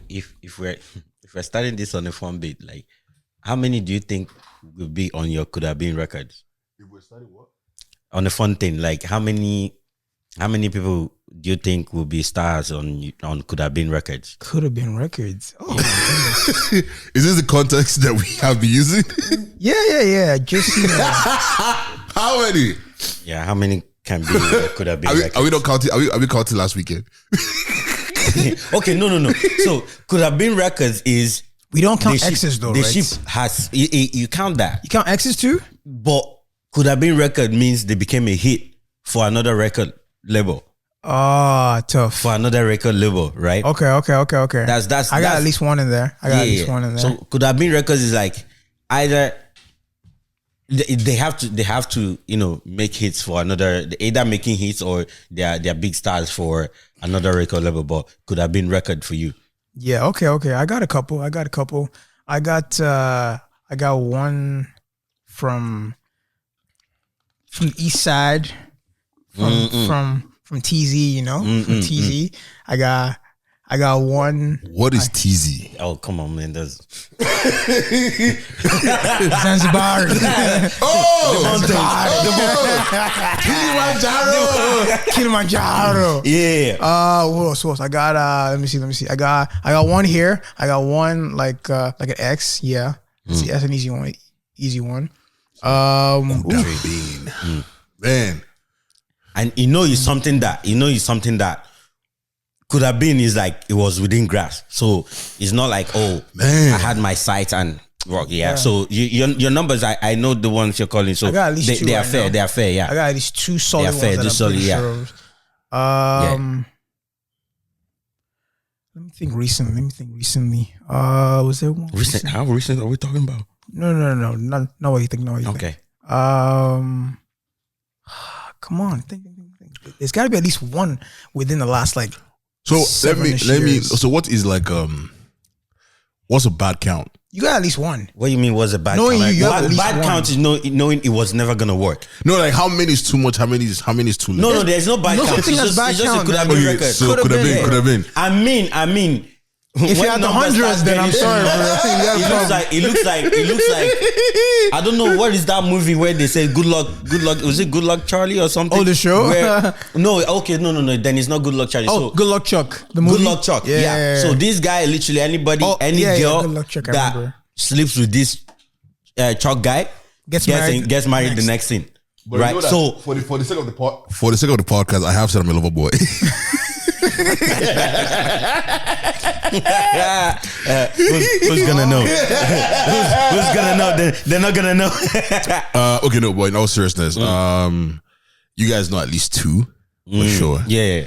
if we're starting this on a fun bit, like, how many do you think will be on your could have been records? If we're starting what? On a fun thing, like how many people do you think will be stars on could have been records? Could have been records. Oh, my goodness. Is this the context that we have been using? Yeah. Just How many? Yeah, how many can be could have been records? Are we not counting? Are we counting last weekend? Okay, no. So could have been records is we don't count X's though, the right? ship has you count that. You count X's too? But could have been record means they became a hit for another record label. Tough. For another record label, right? Okay. That's I got at least one in there. One in there. So could have been records is like either they have to make hits for another, either making hits or they're big stars for another record label, but could have been record for you. Yeah, okay. I got a couple. I got one from East Side, from TZ, from TZ. I got one. What is TZ? Oh, come on, man. That's Zanzibar. Kilimanjaro. Yeah. What else? I got let me see. I got one here. I got one like an X. Yeah. See, that's an easy one. Man. And it's something that could have been is like it was within grasp. So it's not like, oh man, I had my sight and rock. Yeah. So your numbers, I know the ones you're calling. So I got at least two. They are fair. They are fair. Yeah. I got at least two solid ones. They are fair. Solid. Yeah. Sure Let me think recently. Was there one? Recent? How recent are we talking about? No. Not what you think. No, what you think. Come on, think. There's got to be at least one within the last like. So let me. So what is like what's a bad count? You got at least one. What do you mean? Was a bad count? Bad count is knowing it was never gonna work. No, like how many is too much? How many is too little? No, there's no bad count. It's just it could have been record. So could have been. I mean. If you're at the hundreds, then I'm sorry, bro. It looks like I don't know what is that movie where they say good luck. Was it Good Luck Charlie or something? Oh, the show? No. Then it's not Good Luck Charlie. Oh, Good Luck Chuck. The movie. Good Luck Chuck. Yeah. So this guy, literally anybody, any girl that sleeps with this Chuck guy gets married the next scene. But right. So for the sake of the podcast, I have said I'm a lover boy. Who's gonna know? Who's gonna know? They're not gonna know. Okay, no, boy. In all seriousness, you guys know at least two for sure. Yeah.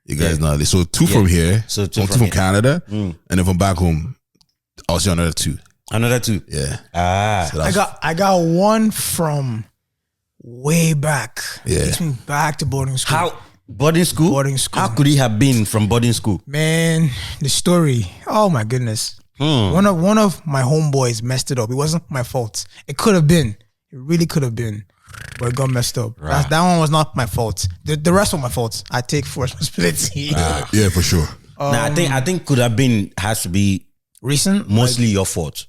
You guys know at least two from here. So two from Canada, and then from back home, I'll see another two. Yeah. So I got one from way back. Yeah. Takes me back to boarding school. How? Boarding school? How could he have been from boarding school? Man, the story. Oh my goodness. One of my homeboys messed it up. It wasn't my fault. It could have been. It really could have been. But it got messed up. Right. That one was not my fault. The rest were my fault. I take full responsibility. Yeah, for sure. I think could have been has to be recent. Mostly your fault.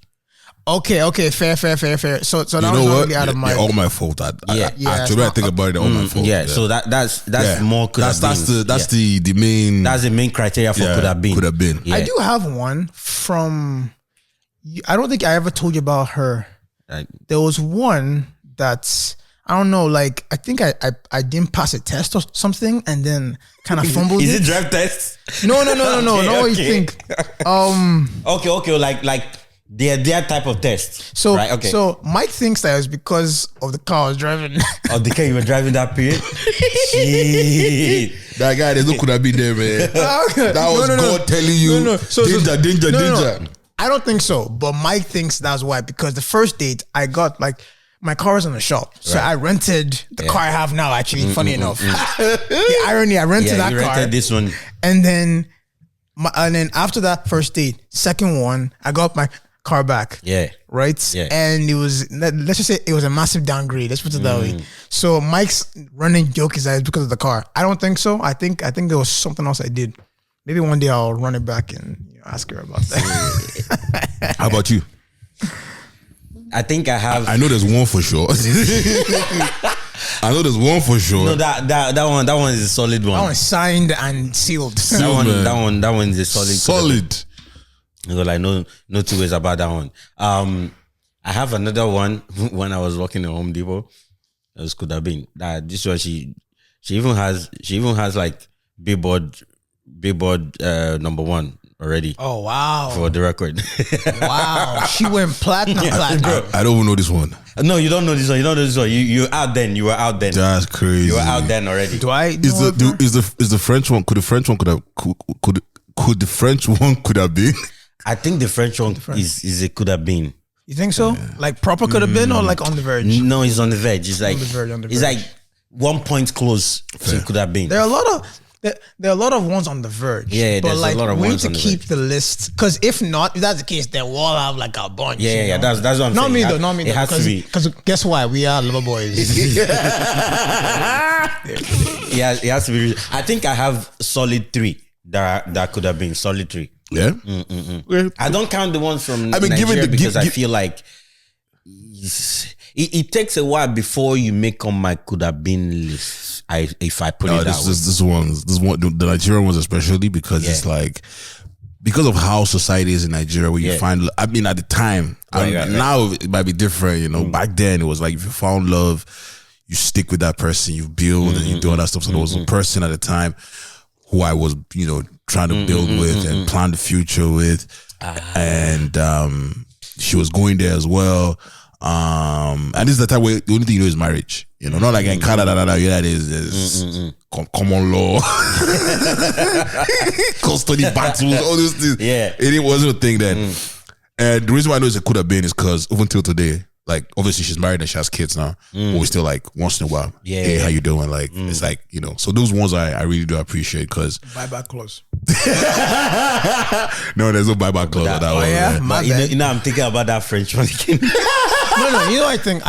Okay, fair. So that was really out of my. All my fault. Actually, I think about it. All my fault. Yeah. So that's more could have been. That's the main. That's the main criteria for could have been. Could have been. Yeah. I do have one from. I don't think I ever told you about her. There was one that's. I don't know. Like I think I didn't pass a test or something, and then kind of fumbled. Is it drug test? No. Not what you think. Okay. Like. Their type of test. So, right? Okay. So Mike thinks that it was because of the car I was driving. Oh, the car you were driving that period? Shit. That guy, there's no could have been there, man. That was God telling you, danger. I don't think so. But Mike thinks that's why. Because the first date, I got like, my car was in the shop. So I rented the car I have now, actually, funny enough. The irony, I rented that car. Rented this one. And then after that first date, second one, I got my car back. Yeah. Right? Yeah. And it was, let's just say it was a massive downgrade. Let's put it that way. So Mike's running joke is that it's because of the car. I don't think so. I think there was something else I did. Maybe one day I'll run it back and Ask her about that. How about you? I think I have. I know there's one for sure. I know there's one for sure. No, that one is a solid one. That one signed and sealed. That one is a solid. Solid. Like no two ways about that one. I have another one when I was working at Home Depot. It could have been that this one she even has like billboard number one already. Oh wow! For the record. Wow, she went platinum. I don't even know this one. No, you don't know this one. You don't know this one. You out then. You were out then. That's crazy. You were out then already. Do I? Is the French one? Could the French one could the French one could have been? I think the French one is it could have been. You think so? Like proper could have been, or like on the verge? No, it's on the verge. It's like on the verge. It's like 1 point close to it could have been. There are a lot of ones on the verge. Yeah, but there's like, a lot of we ones need on to the keep verge. the list, because if not, if that's the case, then we'll have like a bunch. Yeah, that's what I'm not saying. Me though, not me though. It has to be. Because guess why? We are lover boys. Yeah, it has to be. I think I have solid 3 that could have been solid 3. Yeah. I don't count the ones from Nigeria because I feel like it takes a while before you make on my could have been list. If I put it that way. This one, the Nigerian ones especially, because it's like, because of how society is in Nigeria, where you find, I mean, at the time, now it might be different, you know. Back then, it was like, if you found love, you stick with that person, you build and you do all that stuff. So there was a person at the time who I was, you know, trying to build with and plan the future with, and she was going there as well. And this is the time where the only thing you know is marriage. You know, not like in Canada, that is common law, custody battles, all those things. Yeah, it wasn't a thing then. And the reason why I know it could have been is because up until today, like, obviously she's married and she has kids now, but we still like once in a while, hey, how you doing? Like, it's like, you know, so those ones I really do appreciate, because buyback clause. No, there's no buyback clause on that one. Yeah, but you know, I'm thinking about that French one again. No, you know, I think,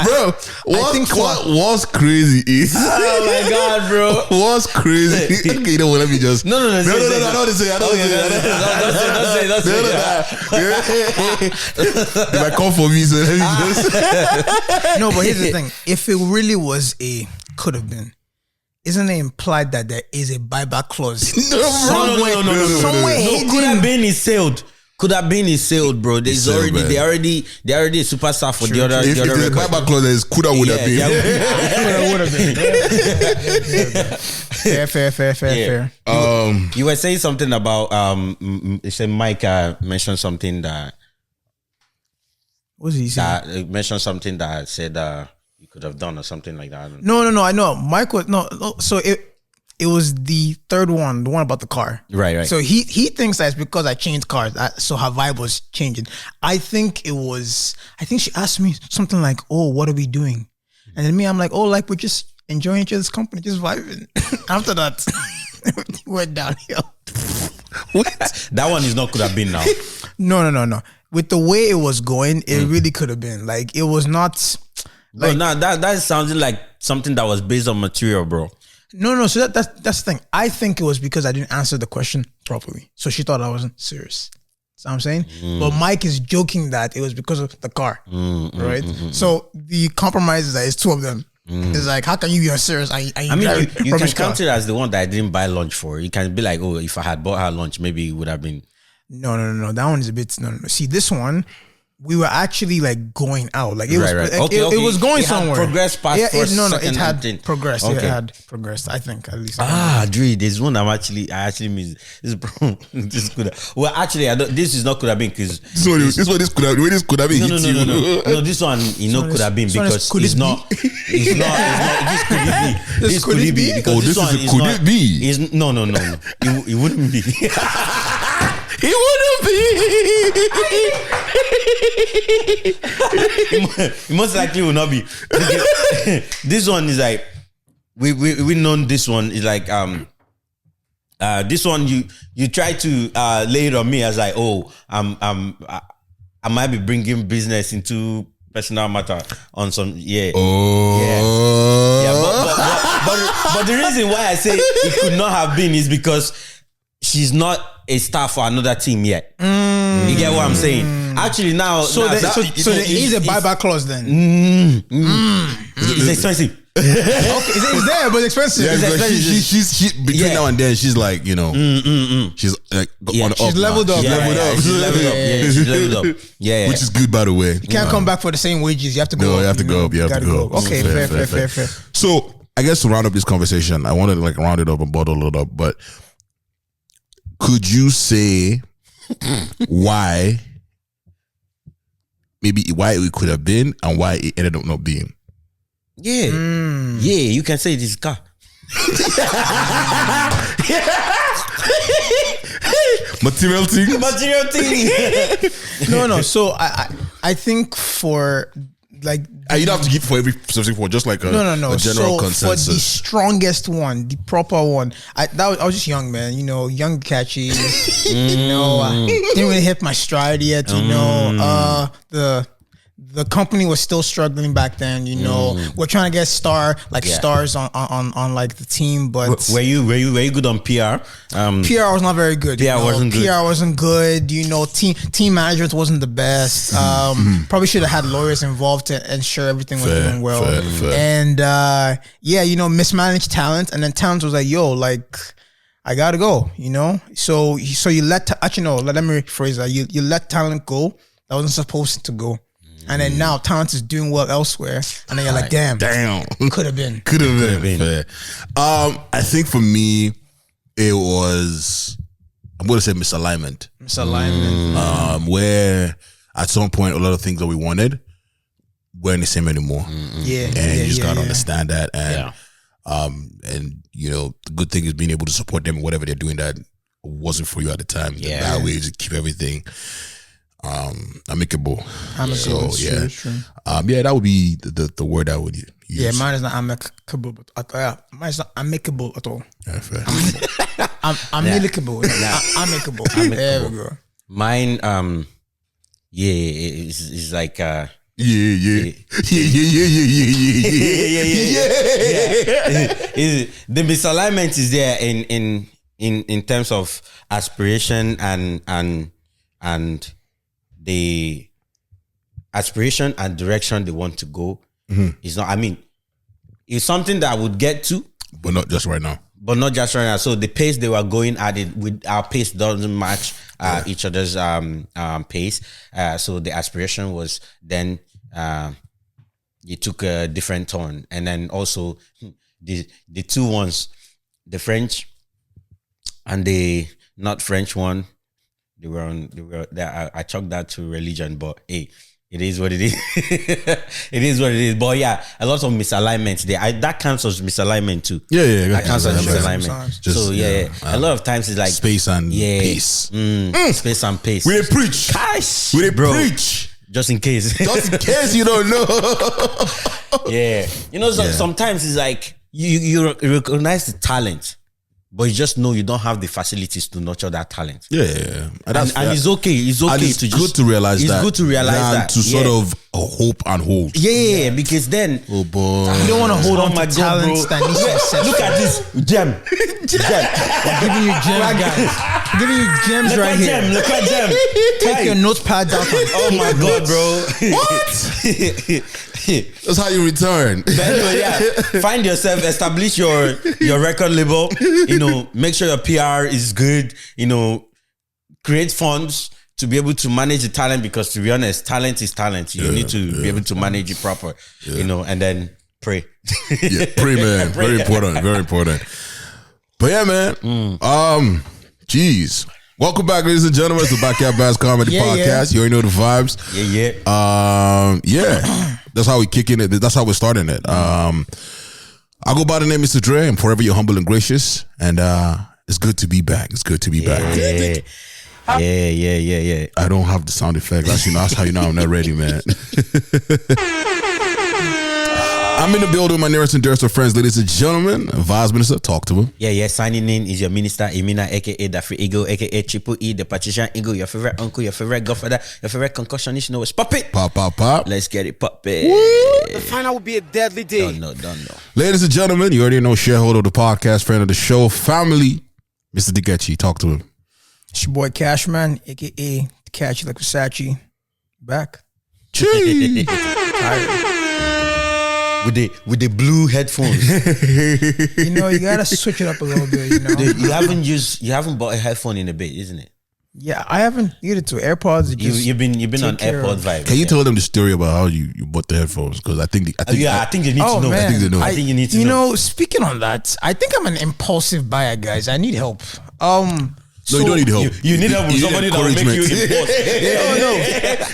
what's crazy is, oh my god, bro, what's crazy? Okay, you know what? Let me just no. I don't say. Don't say that. They might come for me, so let me just. No, but here's the thing: if it really was a could have been, isn't it implied that there is a buyback clause? No. Somewhere Could have been is sailed. Could have been is sailed, bro. There's sailed, already they already a superstar for the other. If the buyback clause is coulda would have been. Fair. You were saying something about you said Mike mentioned something that. What did he say? Mentioned something that said you could have done or something like that. No. I know Mike was no. So it was the third one, the one about the car. Right. So he thinks that it's because I changed cars, so her vibe was changing. I think she asked me something like, "Oh, what are we doing?" And then I'm like, "Oh, like we're just enjoying each other's company, just vibing." After that, everything went downhill. What? That one is not could have been now. No. With the way it was going, it really could have been. Like, it was not. Like, bro, that sounded like something that was based on material, bro. No. So that's the thing. I think it was because I didn't answer the question properly, so she thought I wasn't serious. That's what I'm saying. But Mike is joking that it was because of the car, right? So the compromise is that it's two of them. It's like, how can you be serious? I mean, you can count it as the one that I didn't buy lunch for. You can be like, oh, if I had bought her lunch, maybe it would have been. No. That one is a bit no. See, this one, we were actually like going out. Like, it was right. Like, it was going somewhere. Progressed past first, it had thing. progressed. Okay. It had progressed. I think, at least. Dre, there's one I actually miss. This could have. Well, actually, this is not could have been because this could have been. No, this one could have been because it's not. It's not. This could it be? Because this one is not. No. It wouldn't be. It wouldn't be. It most likely will not be. This one is like we know this one is like this one you try to lay it on me as like, oh, I might be bringing business into personal matter on some but the reason why I say it could not have been is because she's not a star for another team yet. You get what I'm saying? Actually, now So there is a buyback clause then. It's expensive. Okay, it's there, but expensive. Yeah, she's between now and then. She's like, she's like on the she's up. leveled up. She's leveled up. Yeah, she's leveled up. Yeah, which is good, by the way. You can't come back for the same wages. You have to go. No, up, you have to go up. You have to go up. Okay, fair. So I guess to round up this conversation, I wanted to like round it up and bottle it up. But could you say why? Maybe why it could have been and why it ended up not being. Yeah, you can say it is car. Material thing. No. So I think for like you don't have to give for every specific one, just like a no. a general consensus. For the strongest one, the proper one, I was just young, man. Young, catchy. Didn't really hit my stride yet. The company was still struggling back then. We're trying to get stars on like the team, but were you good on PR? PR was not very good. PR wasn't good. PR wasn't good. Team management wasn't the best. Probably should have had lawyers involved to ensure everything was doing well. Fair. And mismanaged talent, and then talent was like, yo, like I gotta go. So you let let me rephrase that. You let talent go that wasn't supposed to go. And then now talent is doing well elsewhere, and then you're like, damn, could have been. Fair. I think for me, it was, I'm going to say misalignment. Where at some point, a lot of things that we wanted weren't the same anymore. And you just got to understand that. And, the good thing is being able to support them in whatever they're doing that wasn't for you at the time. Yeah. That way to keep everything amicable. So True. That would be the word I would use. Yeah, mine is not amicable, but mine is not amicable at all. Yeah, fair. I'm amicable. Amicable. There we go. Mine, it's like Yeah. The misalignment is there in terms of aspiration and the aspiration and direction they want to go. It's not. I mean, it's something that I would get to, but not just right now. So the pace they were going at it with our pace doesn't match each other's pace. So the aspiration was then you took a different turn, and then also the two ones, the French and the not French one. They were I chalked that to religion, but hey, it is what it is. It is what it is. But yeah, a lot of misalignments there. That counts as misalignment too. Yeah. That counts as misalignment. So a lot of times it's like space and pace. Space and pace. We didn't preach. Gosh, we didn't preach. Just in case. Just in case you don't know. Sometimes it's like you recognize the talent, but you just know you don't have the facilities to nurture that talent. Yeah. And it's okay. It's okay it's good to realize that. It's good to realize that. To sort of hope and hold. Yeah, because then oh boy, you don't want to hold on to talents that needs to accept. Look at this gem. I'm giving you gems, guys. I'm giving you gems right here. Look at gem. Take your notepads out. Oh my god, bro. What? That's how you return. But anyway, find yourself, establish your record label. Make sure your PR is good. Create funds to be able to manage the talent, because to be honest, talent is talent. You need to be able to manage it proper. And then pray. Pray, man. Very important. But yeah, man. Welcome back, ladies and gentlemen, to the Backyard Bass Comedy Podcast. You already know the vibes. That's how we kicking it. That's how we're starting it. I go by the name Mr. Dre. I'm forever your humble and gracious. And it's good to be back. Yeah. I don't have the sound effect. That's how you know I'm not ready, man. I'm in the building with my nearest and dearest of friends, ladies and gentlemen. Vice Minister, talk to him. Yeah. Signing in is your minister, Emina, aka the Free Eagle, aka Triple E, the Patrician Eagle, your favorite uncle, your favorite godfather, your favorite concussionist. It's pop it. Pop. Let's get it popping. The final will be a deadly day. Don't know. Ladies and gentlemen, you already know, shareholder of the podcast, friend of the show, family, Mr. Dikechi, talk to him. It's your boy Cashman, aka Catch Like Versace. Back. Gee. With the blue headphones. You know, you gotta switch it up a little bit, you know. You haven't bought a headphone in a bit, isn't it? Yeah, I haven't needed to. AirPods. You've been on AirPod vibe. Can you tell them the story about how you bought the headphones? Because I think they need Oh, to know. man. I think they know. I think you need to know. You know, speaking on that, I think I'm an impulsive buyer, guys. I need help. No, you don't need help. You need help with somebody that will make you impulse.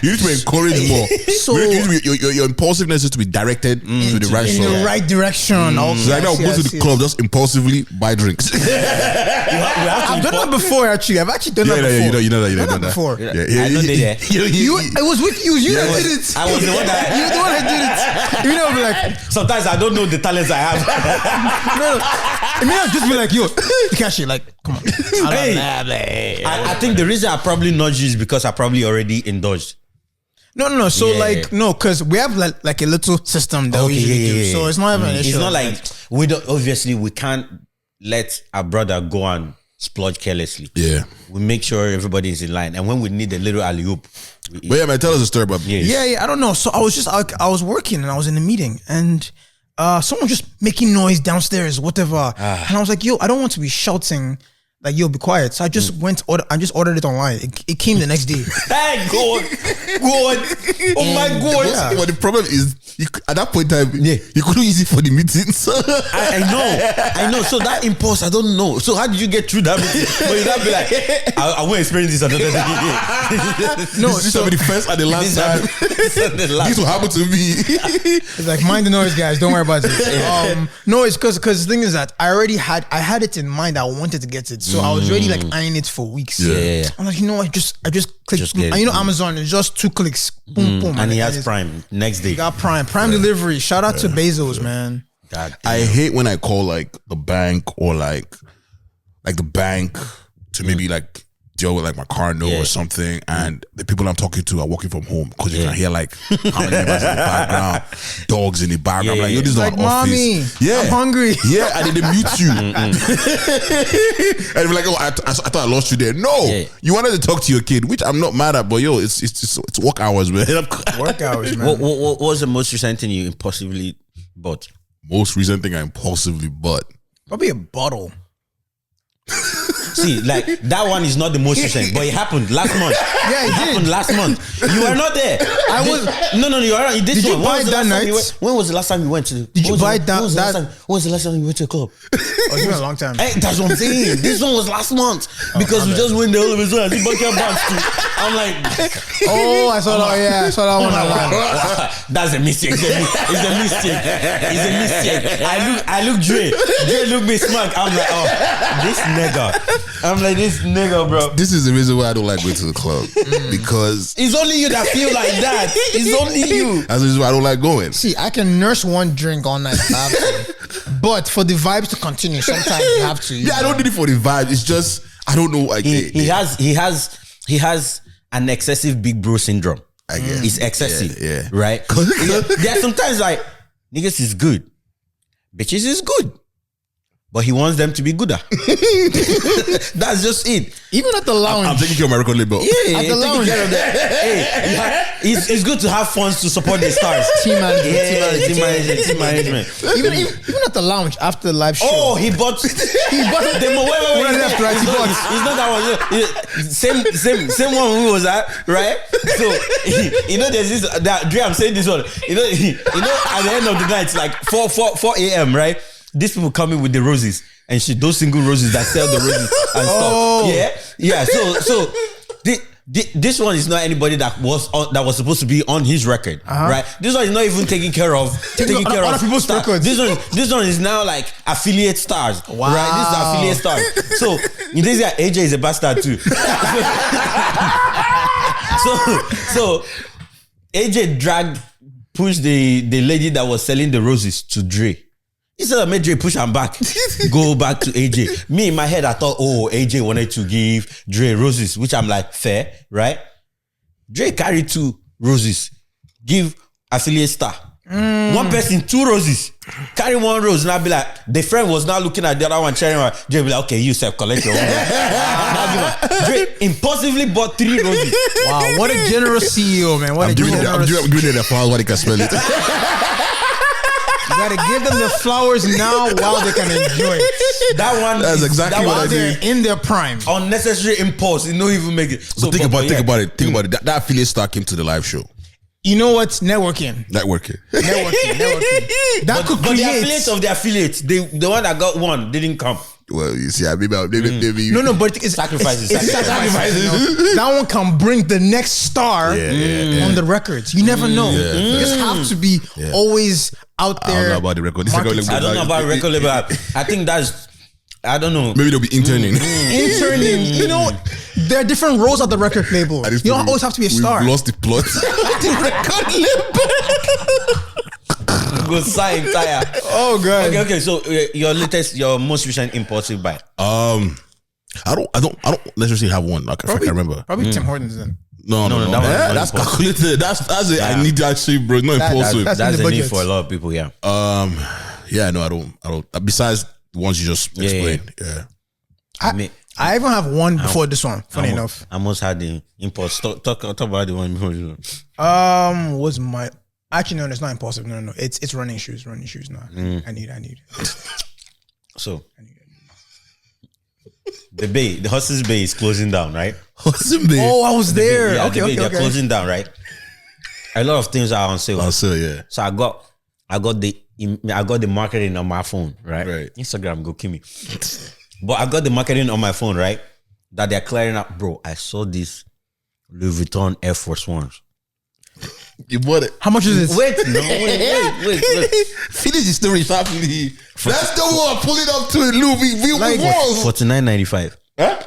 You need to encourage more. So your impulsiveness is to be directed to the right in side. the right direction. Okay, So right now, go to the club, just impulsively buy drinks. I've done that before. Actually, I've actually done that before. You know that. Done that before. Yeah. I know they there. It was with you. You that did it. I was the one that. You're the one that did it. You know, be like, Sometimes I don't know the talents I have. no. It may not just be like, yo, cash it. Like, come on. I think the reason I probably nudged you is because I probably already indulged. No. So because we have like a little system that we usually do. So it's not even an issue. It's not like we don't. Obviously, we can't let our brother go and splurge carelessly. Yeah. We make sure everybody is in line, and when we need a little alley-oop. But yeah, man, tell us a story about Yeah. I don't know. So I was working and I was in a meeting and someone just making noise downstairs, whatever. And I was like, yo, I don't want to be shouting. Like, yo, be quiet. So I just ordered it online. It came the next day. Hey, God. Oh my God. Yeah. But the problem is, at that point in time, you couldn't use it for the meetings. I know. So that impulse, I don't know. So how did you get through that meeting? But you not be like, I won't experience this another day. No, this will be the first and the last time. This will happen to me. It's like, mind the noise, guys. Don't worry about it. No, it's because the thing is that I had it in mind. I wanted to get it. So I was already like eyeing it for weeks. Yeah. I'm like, you know what? I just clicked. And you know, Amazon is just 2 clicks. Boom, boom. And he has Prime next day. He got Prime delivery. Shout out to Bezos, man. God, I hate when I call like the bank or like the bank to maybe like deal with like my car note or something, and the people I'm talking to are working from home because you can hear like how many neighbors in the background, dogs in the background. Like, yo, this is like, not an mommy, office. Yeah, I'm hungry. Yeah, and then they mute you, and they're like, oh, I thought I lost you there. No, you wanted to talk to your kid, which I'm not mad at, but yo, it's work hours, man. Work hours, man. What was the most recent thing you impulsively bought? Most recent thing I impulsively bought. Probably a bottle. See, like that one is not the most recent, but it happened last month. Yeah, it happened last month. You were not there. I was. No, you were not. Did you buy it that night? When was the last time you went to? Did you buy that? When was the last time you went to a club? Oh, it's been a long time. Hey, that's what I'm saying. This one was last month because we just went the whole of it. I see bucket bags too. I'm like, oh, I saw that. Yeah, I saw that one. That's a mistake. It's a mistake. I look Dre look me smug. I'm like, oh, this nigga. I'm like, this nigga, bro. This is the reason why I don't like going to the club because it's only you that feel like that. It's only you. That's the reason why I don't like going. See, I can nurse one drink all night, but for the vibes to continue, sometimes you have to. Yeah, I don't need it for the vibe. It's just I don't know. Like he has an excessive big bro syndrome. I guess It's excessive, yeah. right? There are sometimes like niggas is good, bitches is good. But he wants them to be gooder. That's just it. Even at the lounge. I'm taking care of my record label. Yeah, at the lounge. It's good to have funds to support the stars. Team management. Team management. Even at the lounge after the live show. Oh, he bought the When I left, right? He bought. It's not that one. Same one who was at, right? So you know, there's this. Dre, I'm saying this one. You know, at the end of the night, it's like 4 a.m. right? These people come in with the roses and shit, those single roses that sell the roses and stuff. Yeah. So this one is not anybody that was supposed to be on his record, right? This one is not even taking care of other people's stars. records. This one is now like affiliate stars, right? This is affiliate stars. So this guy AJ is a bastard too. so AJ pushed the lady that was selling the roses to Dre. Instead of Dre push him back, go back to AJ. Me in my head, I thought, oh, AJ wanted to give Dre roses, which I'm like, fair, right? Dre carried 2 roses, give affiliate star One person, 2 roses. Carry 1 rose, and I'll be like, the friend was now looking at the other one, sharing one. Jay be like, okay, you self collect your own. Jay impulsively bought 3 roses. Wow, what a generous CEO, man. What I'm giving them the flowers while they can smell it. You gotta give them the flowers now while they can enjoy it. That's exactly what I did. In their prime. Unnecessary impulse. You don't even make it. So think about it. That affiliate star came to the live show. You know what? Networking. That could but create. The affiliates, the one that got one didn't come. Well, you see, maybe No, but it's sacrifices. Sacrifices. That one can bring the next star on the records. You never know. You just have to be always out there. I don't know about the record. I don't know about record label. I think that's. I don't know. Maybe they'll be interning. You know, there are different roles at the record label. You don't always have to be a star. We've lost the plot. The record label. Go sign tire. Oh god. Okay. So your most recent impulsive buy. I don't necessarily have one. Like, if I can remember. Probably Tim Hortons then. No. That's calculated. That's it. I need that shit, bro. No impulsive. That's the need for a lot of people. Yeah. Yeah. No, I don't. Besides the ones you just explained. Yeah. I even have one before this one. Funny enough. I almost had the impulse. Talk about the one before this one. Was my actually no, it's not impulsive. No. It's running shoes. Running shoes. No. I need. So the Hudson's Bay is closing down, right? Hudson Bay. Oh, I was there. Yeah, okay. They're closing down, right? A lot of things are on sale. Yeah. So I got the marketing on my phone, right? Instagram go kill me. But I got the marketing on my phone, right? That they're clearing up, bro. I saw this Louis Vuitton Air Force Ones. You bought it. How much is it? Wait. Finish the story sharply. That's the one. Pull it up to it, Louis. Like $49.95. Huh?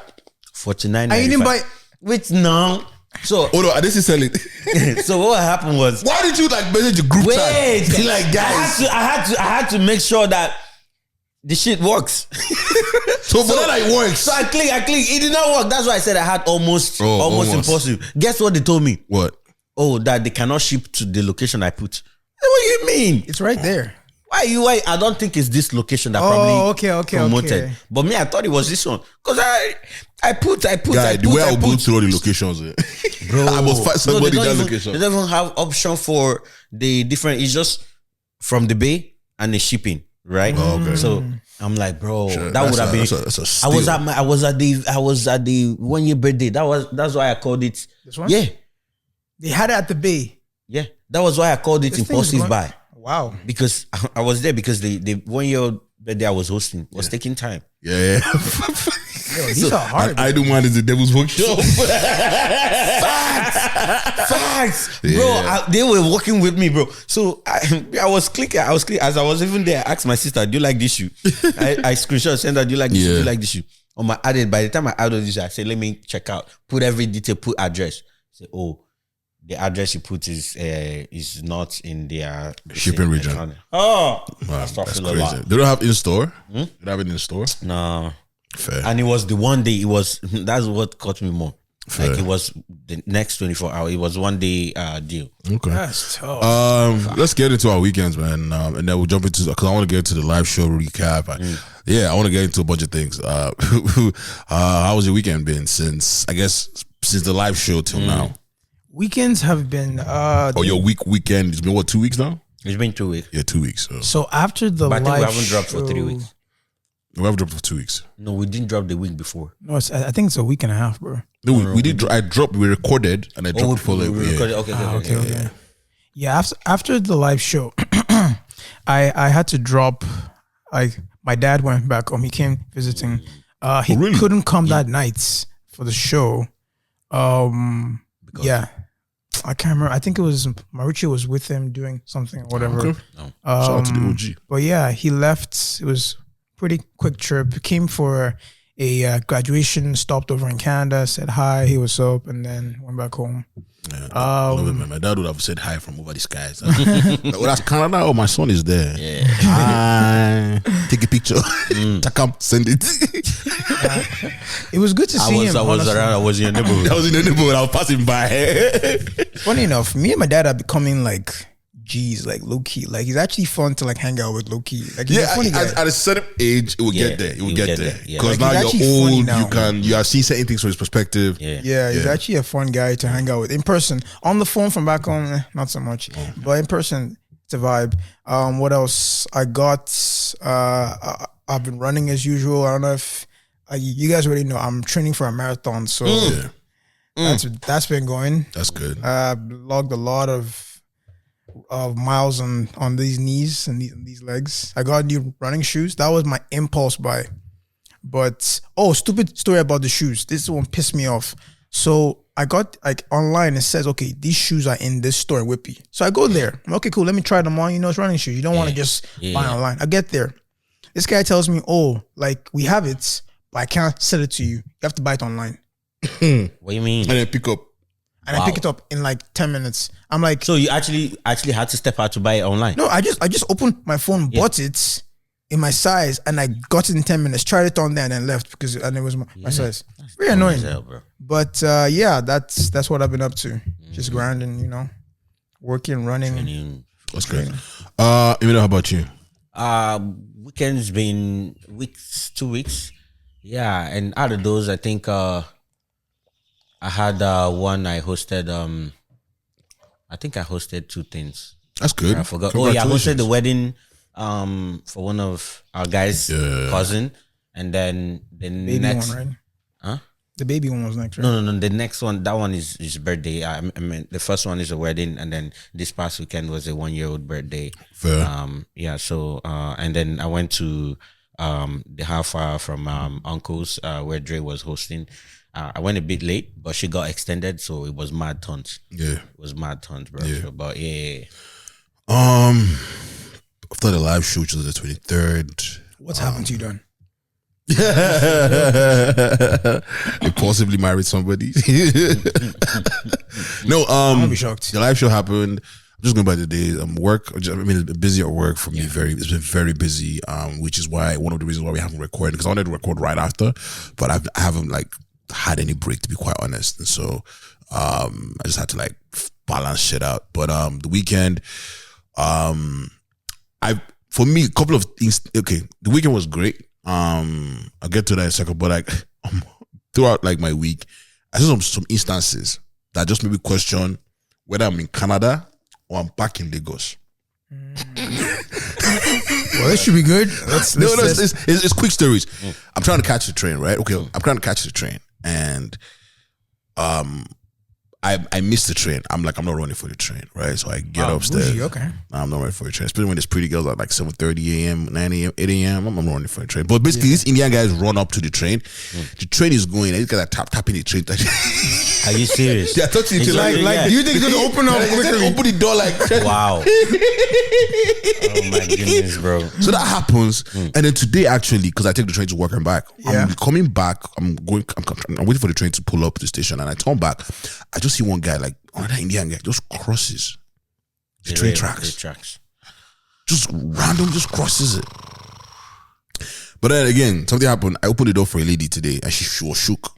$49.95. I didn't buy. Wait, no. So hold on, I didn't sell it. So what happened was, why did you like message the group chat? Be like, guys, I had to make sure that the shit works. So that it works. So I click. It did not work. That's why I said I had almost impossible. Guess what they told me? What? Oh, that they cannot ship to the location I put. What do you mean? It's right there. Why? I don't think it's this location that probably promoted. Okay. But me, I thought it was this one. Because I put. The way I'll go to all the locations. Bro. I must find somebody in that location. They don't even have option for the different. It's just from the bay and the shipping, right? Oh, okay. So I'm like, bro, that would have been. That's a steal. I was at the 1 year birthday. That's why I called it. This one? Yeah. They had it at the bay. Yeah. That was why I called it Impulsive Buy. Wow. Because I was there because the 1 year birthday I was hosting was taking time. Yeah. Yo, these are hard. I don't mind is the devil's workshop. Facts. Bro, they were working with me, bro. So I was clicking. As I was even there, I asked my sister, do you like this shoe? I screenshot, send her, do you like this shoe? Do you like this shoe? On my added, by the time I added this, I said, let me check out. Put every detail, put address. Say, oh, the address you put is not in their shipping region. Oh, wow, that's crazy. They don't have in store. They don't have it in store. No, fair. And it was the one day. That's what caught me more. Fair. Like it was the next 24 hours. It was 1 day deal. Okay, that's tough. Let's get into our weekends, man, and then we'll jump into because I want to get into the live show recap. I want to get into a bunch of things. How was your weekend been since the live show till now? Weekends have been your weekend, it's been what, 2 weeks now? It's been 2 weeks. Yeah, 2 weeks. So after the live I think we haven't show, dropped for 3 weeks. We haven't dropped for 2 weeks. No, we didn't drop the week before. No, I think it's a week and a half, bro. No, we did. I dropped. We recorded and I dropped for like. We recorded. Okay. Yeah, after the live show, I had to drop. My dad went back home. He came visiting. He couldn't come that night for the show. Yeah, I can't remember. I think it was Mauricio was with him doing something or whatever. Okay. Shout out to the OG. But yeah, he left. It was a pretty quick trip. He came for a graduation, stopped over in Canada, said hi, hey, what's up, and then went back home. Yeah, I love it, man. My dad would have said hi from over the skies. Well, that's Canada. Oh, my son is there. Yeah. Hi. Take a picture. Come, send it. It was good to see him. I was around. I was in the neighborhood. I was in the neighborhood. I was passing by. Funny enough, me and my dad are becoming like G's, like low key. Like he's actually fun to like hang out with low key. Like he's a funny guy. At a certain age, it will get there. It will get there because Like, now he's you're actually funny old. now. You are seeing certain things from his perspective. Yeah, he's actually a fun guy to hang out with in person. On the phone from back home, not so much. But in person, it's a vibe. What else? I got. I've been running as usual. I don't know if you guys already know. I'm training for a marathon, so that's been going. That's good. Logged a lot of miles on these knees and these legs. I got new running shoes. That was my impulse buy. But stupid story about the shoes. This one pissed me off. So I got like online. It says, okay, these shoes are in this store in Whippy. So I go there. I'm, okay, cool. Let me try them on. You know, it's running shoes. You don't want to just buy online. I get there. This guy tells me, like we have it, but I can't sell it to you. You have to buy it online. What do you mean? And then pick up. And I pick it up in like 10 minutes. I'm like, so you actually had to step out to buy it online? No, I just opened my phone, bought it in my size, and I got it in 10 minutes. Tried it on there and then left because it was my size. Very annoying. Bro. But that's what I've been up to. Just grinding, working, running. That's good. Emilio, how about you? Weekends been 2 weeks. Yeah, and out of those, I think I had one I hosted. I think I hosted 2 things. That's good. I forgot. I hosted the wedding for one of our guys' cousin, and then the baby next one, right? Huh? The baby one was next, right? No. The next one, that one is his birthday. I mean, the first one is a wedding, and then this past weekend was a 1-year-old birthday. Fair. So and then I went to the half hour from Uncle's where Dre was hosting. I went a bit late, but she got extended, so it was mad tons. Yeah, it was mad tons, bro. Yeah. So, but after the live show, which was the 23rd. What's happened to you, Don? You possibly married somebody. No, I'm gonna be shocked. The live show happened. I'm just going by the days. Busy at work for me. It's been very busy. Which is why one of the reasons why we haven't recorded, because I wanted to record right after, but I haven't like had any break, to be quite honest. And so I just had to like balance shit out. But the weekend, for me, a couple of things. Okay, the weekend was great. I'll get to that in a second, but like throughout like my week, I saw some instances that just made me question whether I'm in Canada or I'm back in Lagos. Well, this should be good. It's quick stories. I'm trying to catch the train, right? Okay, I'm trying to catch the train, and I missed the train. I'm like, I'm not running for the train, right? So I get upstairs. Bougie, okay. I'm not running for the train. Especially when there's pretty girls at like 7:30 a.m., 9 a.m., 8 a.m. I'm not running for the train. But basically, these Indian guys run up to the train. The train is going, and these guys are tapping the train. Are you serious? They're touching the train. Do you think it's gonna open up quickly? Open the door like wow. Oh my goodness, bro. So that happens, and then today actually, because I take the train to work and back, I'm coming back. I'm waiting for the train to pull up to the station, and I turn back. I just see one guy, like another Indian guy, just crosses the train tracks. Just random, just crosses it. But then again, something happened. I opened the door for a lady today, and she was shook.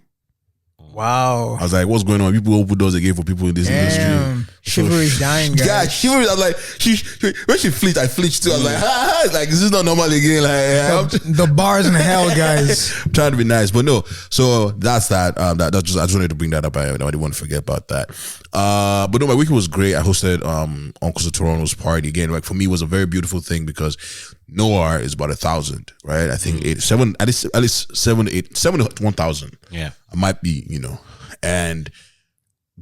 Wow. I was like, what's going on? People open doors again for people in this industry. Chivalry is dying, guys. Yeah, chivalry. I was like, when she flinched, I flinched too. I was like, like, this is not normal again. Like, the bars in hell, guys. I'm trying to be nice, but no. So that's that. That's just, I just wanted to bring that up. I didn't want to forget about that. But no, my weekend was great. I hosted Uncles of Toronto's party again. Like for me, it was a very beautiful thing because Noah is about 1,000, right? I think 7 to 1,000. Yeah, I might be, and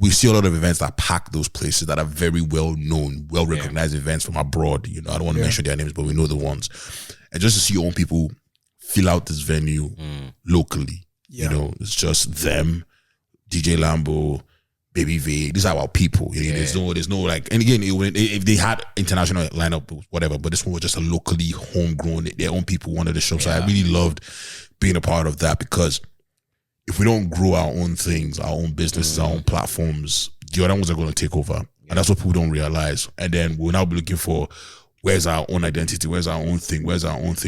we see a lot of events that pack those places that are very well known, well recognized events from abroad. I don't want to mention their names, but we know the ones. And just to see your own people fill out this venue locally, it's just them, DJ Lambo, Baby V. These are our people. There's no like. And again, if they had international lineup, whatever, but this one was just a locally homegrown, their own people wanted the show. So I really loved being a part of that because if we don't grow our own things, our own businesses, our own platforms, the other ones are going to take over. And that's what people don't realize. And then we'll now be looking for where's our own identity, where's our own thing.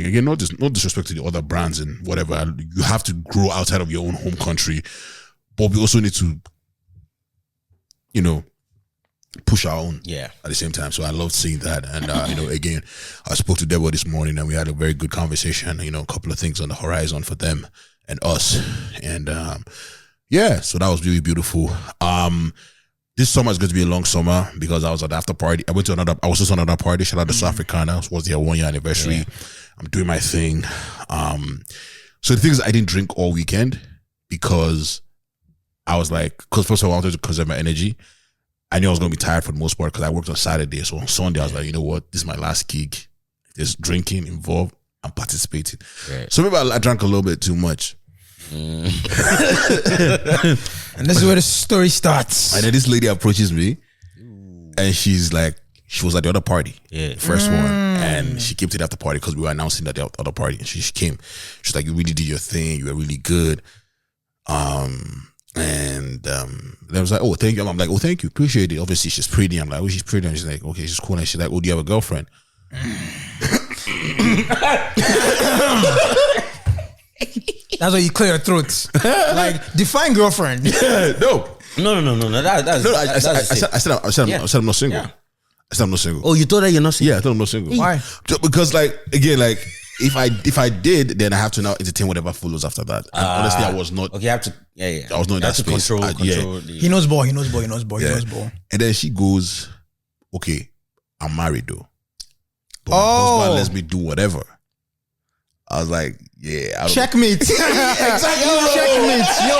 Again, no disrespect to the other brands and whatever. You have to grow outside of your own home country. But we also need to, push our own. Yeah. At the same time, so I love seeing that. And you know, again, I spoke to Deborah this morning, and we had a very good conversation. You know, a couple of things on the horizon for them and us, and yeah, so that was really beautiful. This summer is going to be a long summer because I was at the after party. I was just on another party. Shout out to South Africana. It was their 1 year anniversary. Yeah. I'm doing my thing. So the thing is, I didn't drink all weekend because I was like, because first of all, I wanted to conserve my energy. I knew I was going to be tired for the most part because I worked on Saturday. So on Sunday, I was like, you know what? This is my last gig. There's drinking involved. I'm participating. Right. So maybe I drank a little bit too much. And this is where the story starts. And then this lady approaches me, and she's like, she was at the other party, the first one, and she came to the after party because we were announcing that the other party. And she came. She's like, "You really did your thing. You were really good." And I was like, "Oh, thank you." I'm like, "Oh, thank you, appreciate it." Obviously, she's pretty. I'm like, "Oh, she's pretty." And she's like, "Okay, she's cool." And she's like, "Oh, do you have a girlfriend?" That's why you clear your throat. Like, define girlfriend. No. I said I'm not single. Yeah. I said I'm not single. Oh, you told her you're not single? Yeah, I told I'm not single. Why? Because like, again, like, if I did, then I have to now entertain whatever follows after that. And honestly, I was not. Okay, you have to. Yeah. I was not in that space. Control. He knows ball. He knows ball. And then she goes, "Okay, I'm married though. But my husband lets me do whatever." I was like, yeah. Checkmate. Exactly. Checkmate. Yo,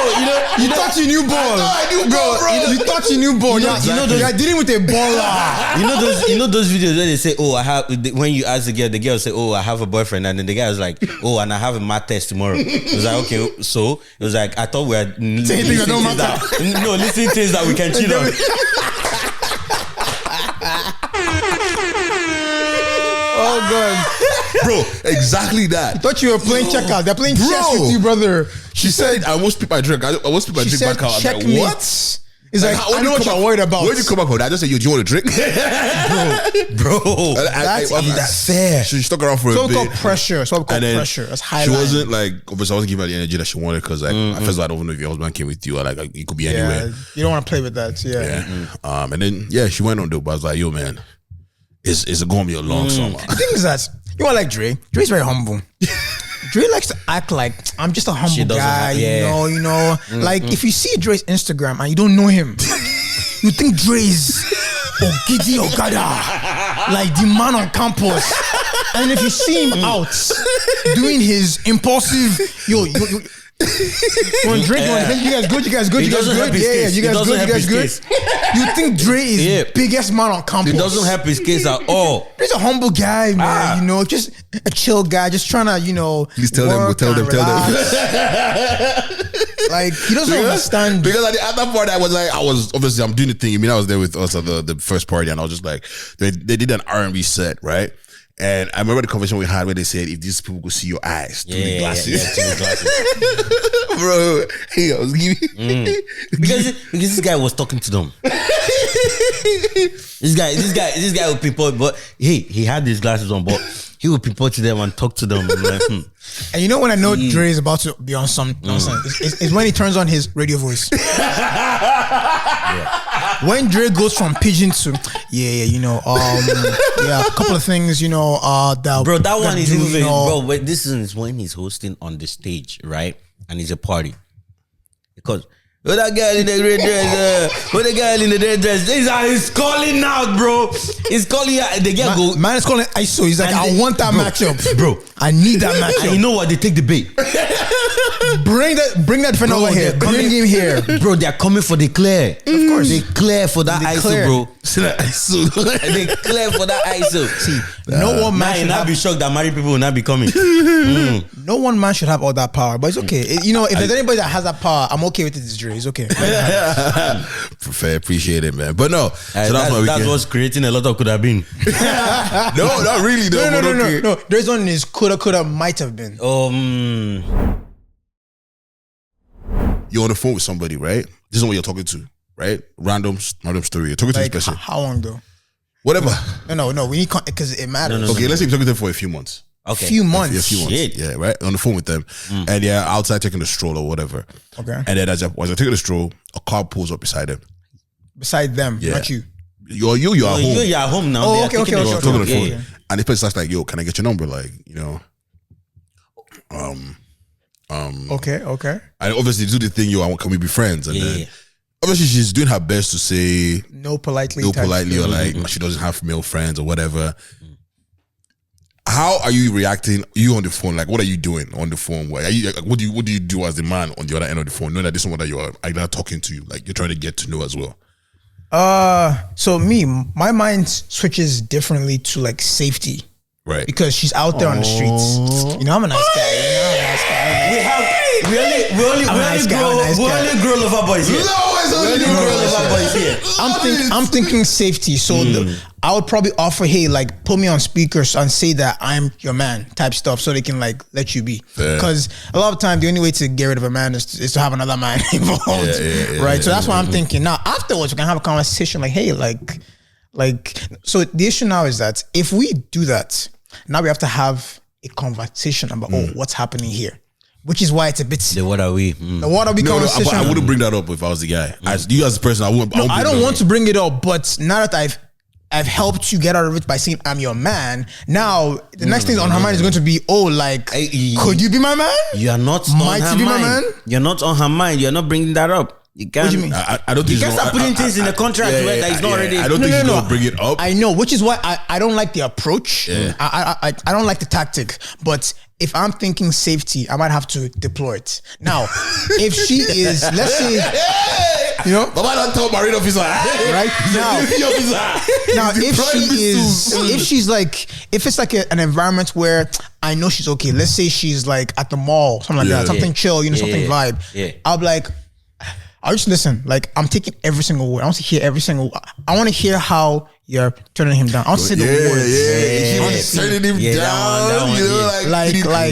you thought you knew ball. I knew ball, bro. You thought you knew ball. You're dealing with a baller. You know those videos where they say, "Oh, I have." When you ask the girl say, "Oh, I have a boyfriend," and then the guy was like, "Oh, and I have a math test tomorrow." It was like, okay, so it was like, I thought we were listening things that we can cheat on. Oh God. Bro, exactly that. I thought you were playing checkers. They're playing chess with you, brother. She said, "I won't spit my drink. I won't spit my drink back out." I'm like, what? It's like, I know what you're worried about. Where did you come back from? I just said, "Yo, do you want to drink?" Bro. That's fair. She stuck around for a bit. Called pressure. Pressure. That's high. She wasn't like, obviously I wasn't giving her the energy that she wanted because like, at first I don't know if your husband came with you or like it could be anywhere. You don't want to play with that. Yeah. And then, she went on though, but I was like, yo, man, it's going to be a long summer. The thing is that, you are like Dre. Dre's very humble. Dre likes to act like I'm just a humble guy, you know. Like if you see Dre's Instagram and you don't know him, you think Dre's Ogidi Ogada, like the man on campus. And if you see him out doing his impulsive, One drink, you guys good. Yeah, you guys good. You think Dre is biggest man on campus? It doesn't help his case at all. Dre's a humble guy, man. You know, just a chill guy, just trying to, Please tell them. Like he doesn't understand. Because at that part, I was obviously I'm doing the thing. I mean, I was there with us at the first party, and I was just like, they did an R&B set, right? And I remember the conversation we had where they said, if these people could see your eyes through the glasses. Bro, I was giving because this guy was talking to them. This guy would people, but he had these glasses on, but he would people to them and talk to them. And, like, And you know when I know Dre is about to be on some nonsense, it's when he turns on his radio voice. When Dre goes from pigeon to a couple of things, that one is even bro. But this is when he's hosting on the stage, right? And it's a party because. That girl in the red dress, the girl in the red dress, he's calling out, bro. He's calling out. The girl man is calling ISO. He's like, I want that matchup, bro. I need that matchup. And you know what? They take the bait. Bring that friend over here. Bring him here, bro. They're coming for the clear. Of course, they clear for that ISO, bro. They clear for that ISO. See, no one man should not be shocked that married people will not be coming. No one man should have all that power, but it's okay. If there's anybody that has that power, I'm okay with it. It's Dre. It's okay. Fair, appreciate it, man. But no, so that's what's creating a lot of could have been. No, not really. Though, no. There's one is coulda, might have been. You're on the phone with somebody, right? This is what you're talking to, right? Random story. You're talking to this person. How long though? Whatever. No. We need because it matters. Okay, let's say you're talking to them for a few months. Okay. A few months. Shit. Yeah, right? On the phone with them. And outside taking a stroll or whatever. Okay. And then as they're taking a stroll, a car pulls up beside them. Beside them, not you. You're at home. You're at home now. Oh, okay. Talking on the phone. Yeah. And the person starts like, yo, can I get your number? Like, Okay. I obviously do the thing, can we be friends? And then obviously she's doing her best to say no politely, or like she doesn't have male friends or whatever. How are you reacting? You on the phone? Like, what are you doing on the phone? What do you do as the man on the other end of the phone, knowing that this is someone that you're either talking to, like you're trying to get to know as well? So my mind switches differently to like safety, right? Because she's out there on the streets. I'm a nice guy. We only grow lover boys here. I'm thinking safety. So I would probably offer, hey, like put me on speakers and say that I'm your man type stuff, so they can like let you be. Because a lot of time the only way to get rid of a man is to have another man involved, right? So that's what I'm thinking. Now afterwards we can have a conversation like, hey, like. So the issue now is that if we do that, now we have to have a conversation about what's happening here. Which is why it's a bit. The what are we? The what are we conversation. I wouldn't bring that up if I was the guy. As you as a person, I wouldn't. I don't want to bring it up, but now that I've helped you get out of it by saying I'm your man. Now the next thing on her mind is going to be, could you be my man? You are not. Might you be my man? You're not on her mind. You're not bringing that up. You can't. What do you mean? I don't think you can't start putting things in the contract where that is not already. I don't think she's gonna bring it up. I know, which is why I don't like the approach. I don't like the tactic, but. If I'm thinking safety, I might have to deploy it. Now, if she is, let's say, Baba don't tell marine officer, right? Now, if she's like, if it's like an environment where I know she's okay, let's say she's like at the mall, something like that, something chill, something vibe. I'll be like, I'll just listen. Like, I'm taking every single word. I want to hear every single. I want to hear how you're turning him down. I want to say the words. She's turning him down.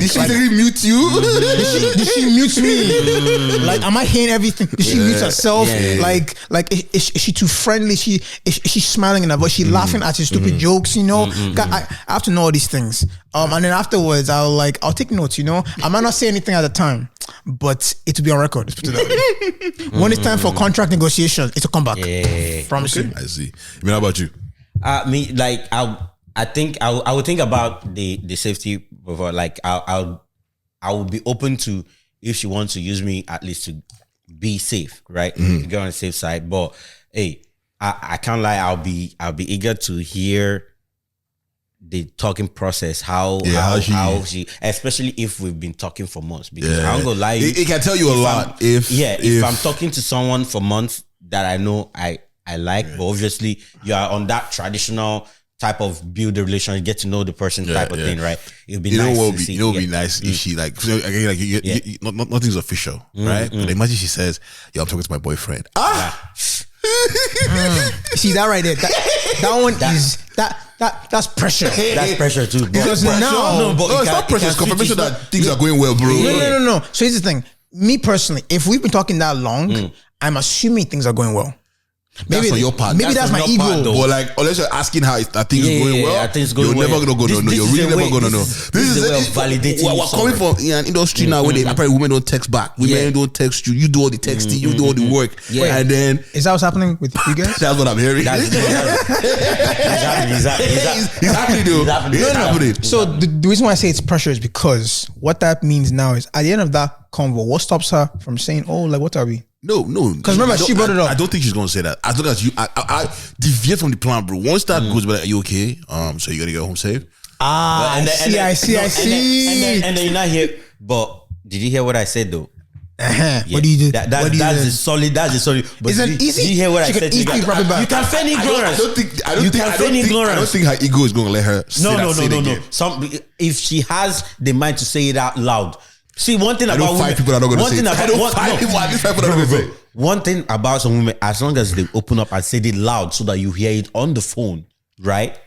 Did she really mute you? Did she mute me? Like, am I hearing everything? Did she mute herself? Like, is she too friendly? Is she smiling in her voice? Is she laughing at his stupid jokes? I have to know all these things. And then afterwards, I'll take notes. I might not say anything at the time, but it will be on record. Let's put it that way. When it's time for contract negotiations, it will come back. Promise you. I see. How about you? I think I would think about the safety before. Like I would be open to, if she wants to use me, at least to be safe, right? To get on the safe side. But hey, I can't lie. I'll be eager to hear the talking process. How she, especially if we've been talking for months. Because I'm gonna lie, it can tell you a lot. If I'm talking to someone for months that I know I like, but obviously you are on that traditional type of build a relationship, get to know the person type of thing, right? It'd be nice to see. It would be nice if she nothing's official, right? But imagine she says, "Yo, I'm talking to my boyfriend." See that right there? That one is that's pressure. That's pressure too. Because it's not pressure. It's confirmation that things are going well, bro. No. So here's the thing. Me personally, if we've been talking that long, I'm assuming things are going well. Maybe that's your part. Maybe that's my ego. Or like, unless you're asking how things going well, you're never gonna go to know. You're really never gonna know. This is validating. We're coming from an industry now where apparently women don't text back. Women don't text you. You do all the texting. You do all the work. And then is that what's happening with you guys? That's what I'm hearing. It's happening, though. It's happening. So the reason why I say it's pressure is because what that means now is at the end of that convo, what stops her from saying, "Oh, like what are we?" No. Because remember, she brought it up. I don't think she's gonna say that. As long as you, I deviate from the plan, bro. Once that goes, but are you okay? So you gotta get home safe. I see. And then you're not here. But did you hear what I said though? What do you do? That's the solid. But it's an easy. Did you hear what I said? You can feign ignorance. I don't think her ego is gonna let her. No. If she has the mind to say it out loud. See, one thing about women, people are not going to say. One thing about some women, as long as they open up and say it loud so that you hear it on the phone, right?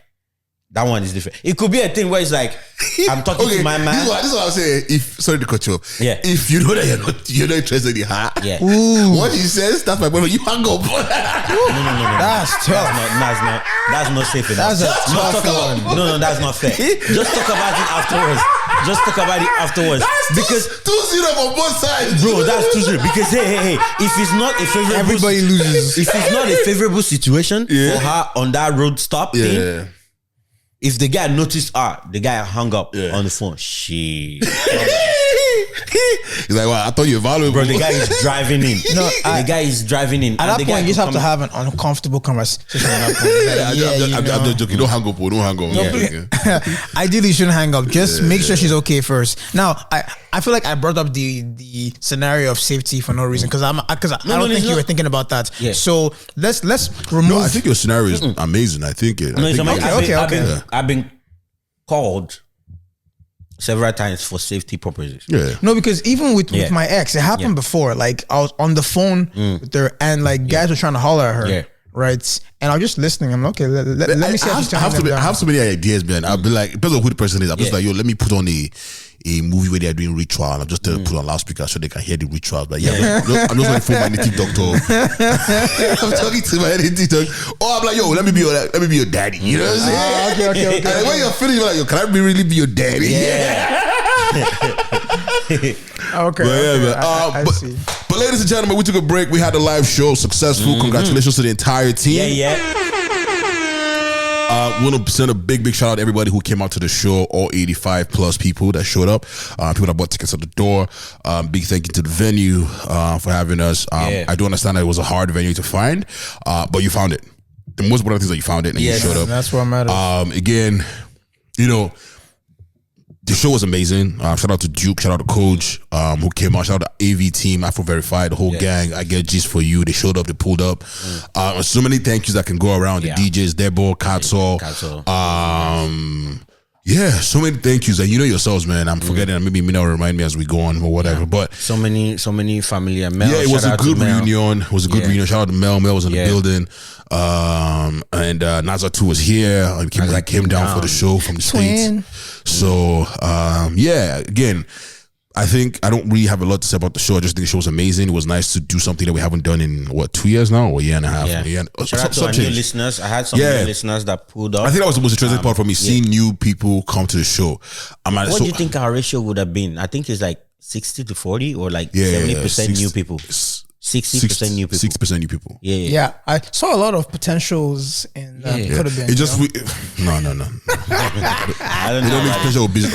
That one is different. It could be a thing where it's like, I'm talking to my man. This is what I'm saying. Sorry to cut you off. Yeah. If you know that you're not interested in her, what he says, that's my boyfriend. You hang up. No. That's tough. That's not safe enough. That's a tough one. No, that's not fair. Just talk about it afterwards. Just talk about it afterwards. Because 2-0 on both sides, bro, that's 2-0. Because hey, if it's not a favorable, Everybody loses. If it's not a favorable situation for her on that road stop thing, if the guy noticed the guy hung up on the phone. Shit. He's like, well, I thought you were valuable. Bro, the guy is driving in. The guy is driving in. At that point, you just have to have an uncomfortable conversation. At that point. I'm just joking. Don't hang up. Don't hang up. Ideally, you shouldn't hang up. Just make sure she's okay first. Now, I feel like I brought up the scenario of safety for no reason because I don't think you were thinking about that. Yeah. So let's remove. No, I think your scenario is amazing. I think it. I've been called several times for safety purposes. Yeah. No, because even with my ex, it happened before. Like I was on the phone with her and like guys were trying to holler at her. Yeah. Right. And I was just listening. I'm like, okay, let me see. I have so many ideas, man. I'll be like, depends on who the person is. I'm just like, yo, let me put on a movie where they're doing ritual. I'm just put on loudspeaker so they can hear the rituals. But I'm just like phone my native doctor. I'm talking to my native doctor. Oh, I'm like, yo, let me be your daddy. You know what I'm saying? Okay. And when you're finished, you're like, yo, can I really be your daddy? Yeah. Okay. I see. But ladies and gentlemen, we took a break. We had the live show successful. Congratulations to the entire team. We want to send a big shout out to everybody who came out to the show, all 85 plus people that showed up, people that bought tickets at the door. Big thank you to the venue for having us. I do understand that it was a hard venue to find, but you found it. The most important thing is that you found it and you showed up. That's what matters. Again, you know, the show was amazing. Shout out to Duke, shout out to Coach who came out, shout out to AV team, Afro Verified, the whole gang. I get G's for you. They showed up, they pulled up. So many thank yous that can go around. The DJs, Debo, Katso. So many thank yous. And you know yourselves, man. I'm forgetting. Maybe Mina will remind me as we go on or whatever. But so many family and Mel. Yeah, it was a good reunion. It was a good reunion. Shout out to Mel. Mel was in the building. And Naza 2 was here. And came down for the show from the States. So again, I think I don't really have a lot to say about the show. I just think the show was amazing. It was nice to do something that we haven't done in 2 years now or a year and a half. Shout out to our new listeners. I had some new listeners that pulled up. I think that was the most interesting part for me, seeing new people come to the show. What do you think our ratio would have been? I think it's like 60 to 40 or like 70% new people. 60% new people. 60% new people. Yeah. I saw a lot of potentials in could have been. It just no. I don't know. You don't make potential business.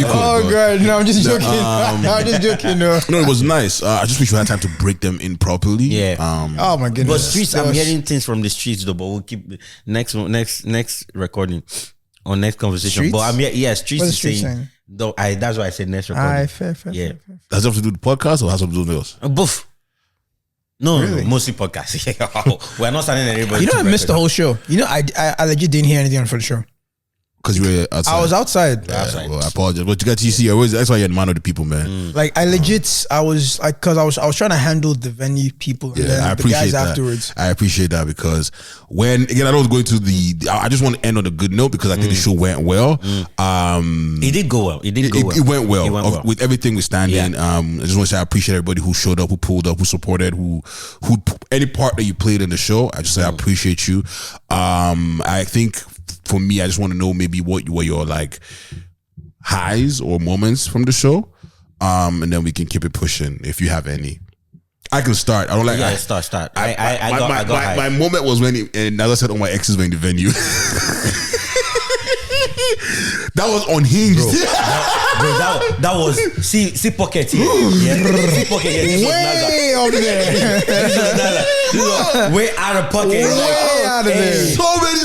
God, no, I'm just joking. I'm just joking. No, it was nice. I just wish we had time to break them in properly. Yeah. Oh my goodness. But streets, I'm hearing things from the streets though. But we'll keep next recording or next conversation. Streets? But I'm streets What's is saying. Though that's why I said next recording. Fair. Does it have to do with the podcast or has it to do with else? Both. No, mostly podcasts. We're not starting anybody. You know, I missed the whole show. You know, I legit didn't hear anything for the show. Because you were outside. I was outside. Well, I apologize. But you see, that's why you're the man of the people, man. Like I legit, I was like, because I was trying to handle the venue people and then I the appreciate guys that. afterwards. I appreciate that because I don't go to I just want to end on a good note because I think the show went well. It did go well. It went well. With everything we're standing. I just want to say I appreciate everybody who showed up, who pulled up, who supported, who any part that you played in the show. I just say I appreciate you. I think for me, I just want to know maybe what were your like highs or moments from the show, and then we can keep it pushing if you have any. I can start. I don't like. Start. My moment was when and as I said, all my exes were in the venue. That was unhinged. Bro, that was see pocket here. See pocket here. Way out there. Way out of pocket. Way out of there.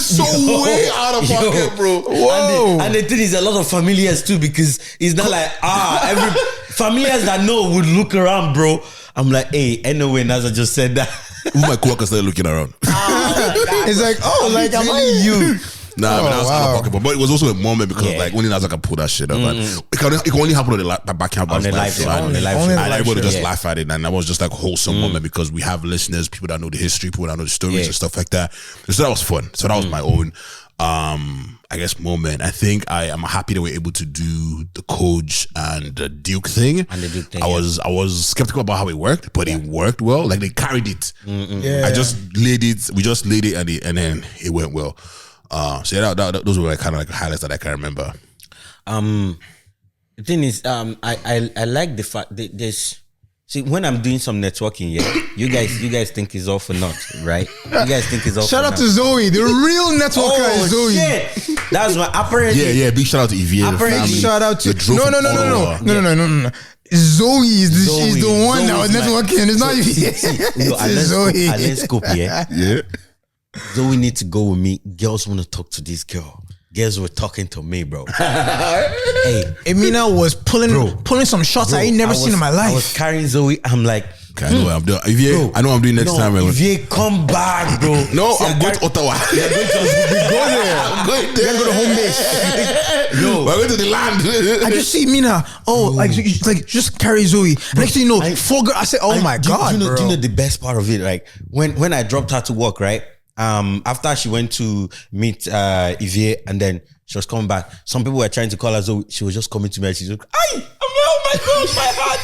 So way out of pocket, bro. Whoa. And the thing is, a lot of familiars too, because it's not like every familiars that know would look around, bro. I'm like, hey, anyway, Naza just said that. My coworker started looking around. It's like, I'm only you. Nah, but I was but it was also a moment because like when Naza can pull that shit up, and it can only happen on the back camp on the live show. And everybody just laugh at it, and that was just like a wholesome moment because we have listeners, people that know the history, people that know the stories and stuff like that. So that was fun. So that was my own I guess moment. I think I am happy that we're able to do the Coach and the Duke thing. I was skeptical about how it worked, but it worked well. Like they carried it. I just laid it. We just laid it, and then it went well. So those were kind of like highlights that I can remember. The thing is, I like the fact that there's. See, when I'm doing some networking, you guys think it's all for naught, right? You guys think it's all Shout for out to Zoe, the real networker is Zoe. Shit. That's what apparently. Yeah. Big shout out to Evie. Big shout out to no. Zoe is the one that was networking. It's not you. It's Zoe. I didn't scoop, Yeah. Zoe need to go with me. Girls want to talk to this girl. Girls were talking to me, bro. Hey, Emina was pulling some shots I ain't never seen in my life. I was carrying Zoe. I'm like, okay, I know what I'm doing. I know what I'm doing next time. If you come back, bro. No, I'm going to Ottawa. We're going to go to home base. No, we're going to the land. I just see Mina. Like just carry Zoe. Next thing you know, 4 girls. I said, oh my God, do bro. you know the best part of it? Like when I dropped her to work, right? After she went to meet Evie and then she was coming back, some people were trying to call her Zoe. She was just coming to me and she's like, oh my God, my heart.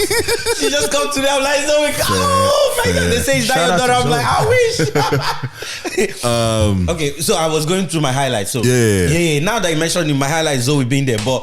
She just come to me. I'm like, Zoe, oh my God. They say, is that your daughter? I'm like, I wish. Okay, so I was going through my highlights. So yeah. Now that you mentioned in my highlights, Zoe being there, but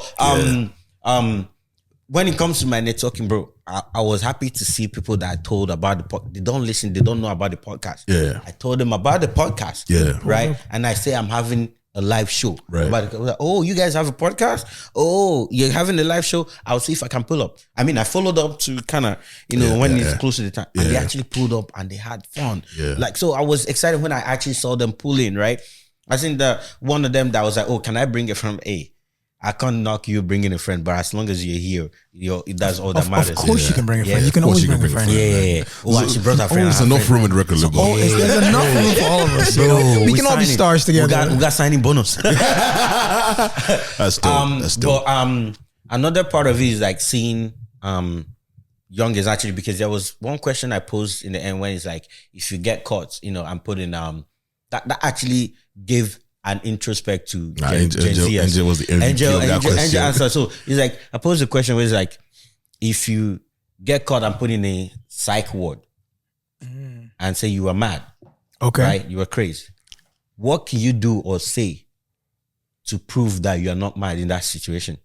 when it comes to my networking, bro, I was happy to see people that I told about the podcast. They don't listen. They don't know about the podcast. Yeah. I told them about the podcast. Yeah. Right. And I say I'm having a live show. Right. Like, oh, you guys have a podcast? Oh, you're having a live show? I'll see if I can pull up. I mean, I followed up to kind of, when it's close to the time. And they actually pulled up and they had fun. Yeah. Like, so I was excited when I actually saw them pull in, right? I think one of them that was like, oh, can I bring it from A? I can't knock you bringing a friend, but as long as you're here, that's all that matters. Of course you can bring a friend. You can always bring a friend. Yeah. Oh, she brought her friend. There's enough room in the record label. There's enough room for all of us. Bro, we can all be stars together. We got signing bonus. That's dope. That's dope. But another part of it is like seeing youngest actually, because there was one question I posed in the end when it's like, if you get caught, I'm putting that actually gave an introspect to Gen Z. Angel was the MVP of that question. Angel answer. So it's like, I posed the question where it's like, if you get caught and put in a psych ward and say you were mad, okay, right? You were crazy. What can you do or say to prove that you are not mad in that situation?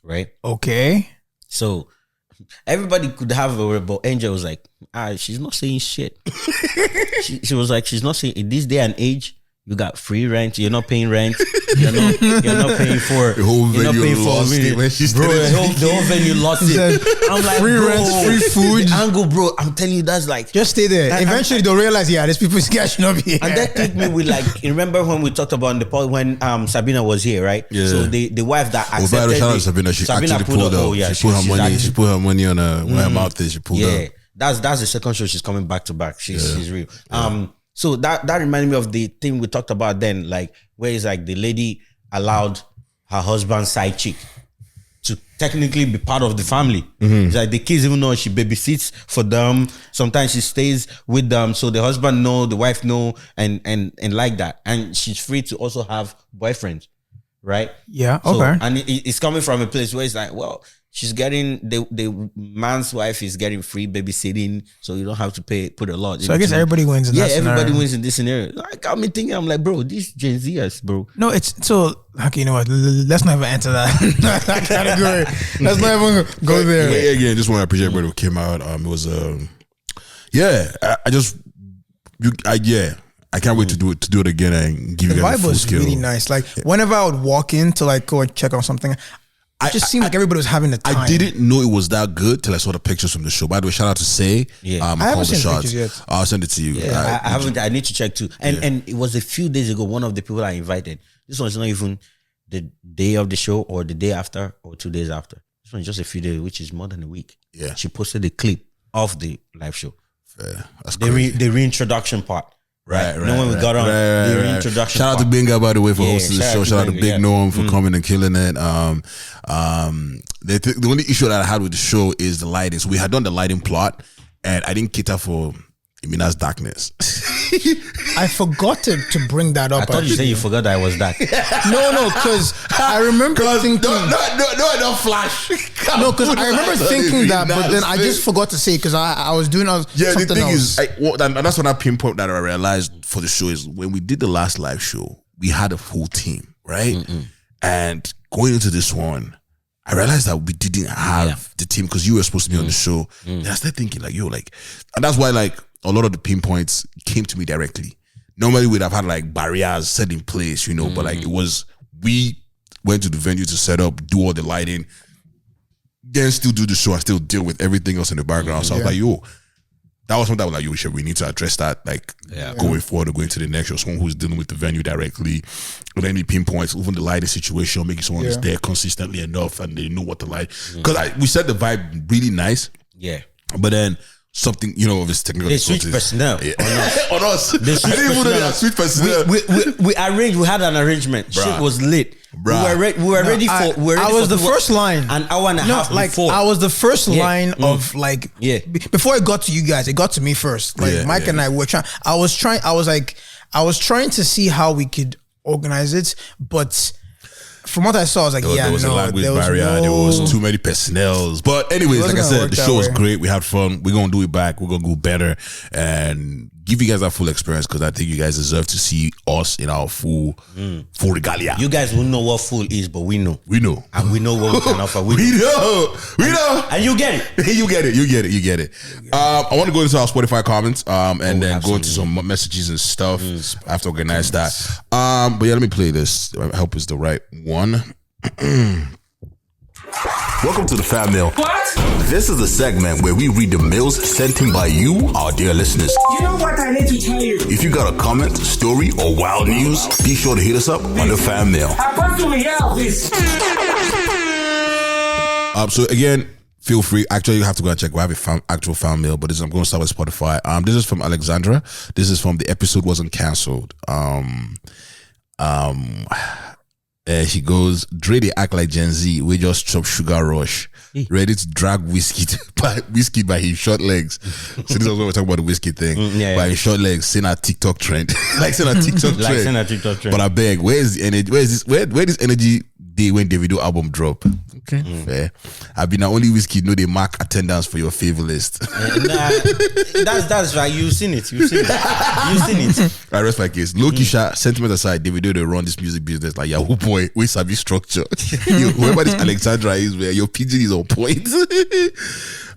Right? Okay. So everybody could have a word, but Angel was like, she's not saying shit. she was like, she's not saying, in this day and age, you got free rent. You're not paying rent. You're not paying for the whole venue lost it. The whole venue lost it. I'm like, free rent, free food. The angle, bro. I'm telling you, that's like, just stay there. Eventually, they'll realize, these people's cash should not be here. And that clicked me with like, remember when we talked about the pod when Sabina was here, right? Yeah. So the wife that accepted. Shout out Sabina. She actually pulled up. She put her money on where her mouth is. She pulled up. That's the second show she's coming back to back. She's real. So that reminded me of the thing we talked about then, like where it's like the lady allowed her husband's side chick to technically be part of the family. Mm-hmm. It's like the kids, even though she babysits for them, sometimes she stays with them. So the husband know, the wife know, and like that. And she's free to also have boyfriends, right? Yeah, so, okay. And it's coming from a place where it's like, well, she's getting the man's wife is getting free babysitting, so you don't have to put a lot. So I guess everybody wins in that scenario. Everybody wins in this scenario. Like, got me thinking, I'm like, bro, these Gen Zers, bro. No, it's so okay. You know what? Let's not even enter that category. Let's not even go there. Yeah, again, just want to appreciate everybody who came out. It was I can't wait to do it again and give you guys the vibe full was skill. really nice. Like whenever I would walk in to like go and check on something, it just seemed like everybody was having the time. I didn't know it was that good till I saw the pictures from the show. By the way, shout out to Say. Yeah. I haven't seen the pictures yet. I'll send it to you. Yeah, I haven't. I need to check too. And it was a few days ago. One of the people I invited. This one's not even the day of the show or the day after or 2 days after. This one's just a few days, which is more than a week. Yeah. She posted a clip of the live show. Fair. That's the reintroduction part. Right. When we got on the reintroduction. Shout out to Binga, by the way, for hosting the show. Shout out to Big Norm for coming and killing it. The only issue that I had with the show is the lighting. So we had done the lighting plot, and I didn't cater for Imina's darkness. I forgot to bring that up. I thought you said you forgot that I was dark. No, because I remember thinking. No, don't flash. No, because I remember thinking that, but then I just forgot to say because I was doing something the thing else. And that's when I pinpoint that I realized for the show is when we did the last live show, we had a full team, right? Mm-mm. And going into this one, I realized that we didn't have the team because you were supposed to be on the show. And I started thinking like, yo, like, and that's why like a lot of the pinpoints came to me directly. Normally we'd have had like barriers set in place, you know, but like it was, we went to the venue to set up, do all the lighting, then still do the show and still deal with everything else in the background. So I was like, yo, that was something I was like, yo, we need to address that, like going forward or going to the next show. Someone who's dealing with the venue directly, with any pinpoints, even the lighting situation, making someone is there consistently enough and they know what to light. Because we set the vibe really nice. Yeah. But then something, you know, of this technical. They switch personnel on us. They switch personnel. We arranged. We had an arrangement. Bruh. Shit was lit. Bruh. We were ready for. I was the first line. An hour and a half before. I was the first line of like. Yeah. Before it got to you guys, it got to me first. Like Mike and I were trying. I was trying to see how we could organize it, but. From what I saw, I was like, there was a language barrier. There was too many personnels. But anyways, like I said, the show was great. We had fun. We're going to do it back. We're going to go better and give you guys that full experience because I think you guys deserve to see us in our full regalia. You guys will know what full is, but we know. We know. And we know what we can offer. We know. And you get it. You get it. I want to go into our Spotify comments and then go into some messages and stuff. I have to organize that. But yeah, let me play this. I hope it's the right one. Welcome to the Fan Mail. What? This is the segment where we read the mails sent in by you, our dear listeners. You know what I need to tell you? If you got a comment, story, or wild news, be sure to hit us up on the Fan Mail. I want to hear this. So again, feel free. Actually, you have to go and check. We have an actual fan mail, but I'm going to start with Spotify. This is from Alexandra. This is from the episode wasn't cancelled. She goes, Dre, they act like Gen Z. We just chop sugar rush. Ready to drag whiskey by his short legs. So this is when we're talking about the whiskey thing. By his short legs, saying a TikTok trend. Like saying a TikTok trend. But I beg, where's the energy? Where this energy day when Davido album drop? Okay, fair. I've been the only whiskey know they mark attendance for your favor list. That's right. You've seen it. I rest my case. Low Kisha, sentiment aside, Davido they run this music business like Yahoo boy. We sabi structure. Whoever this Alexandra is, where your pigeon is on point.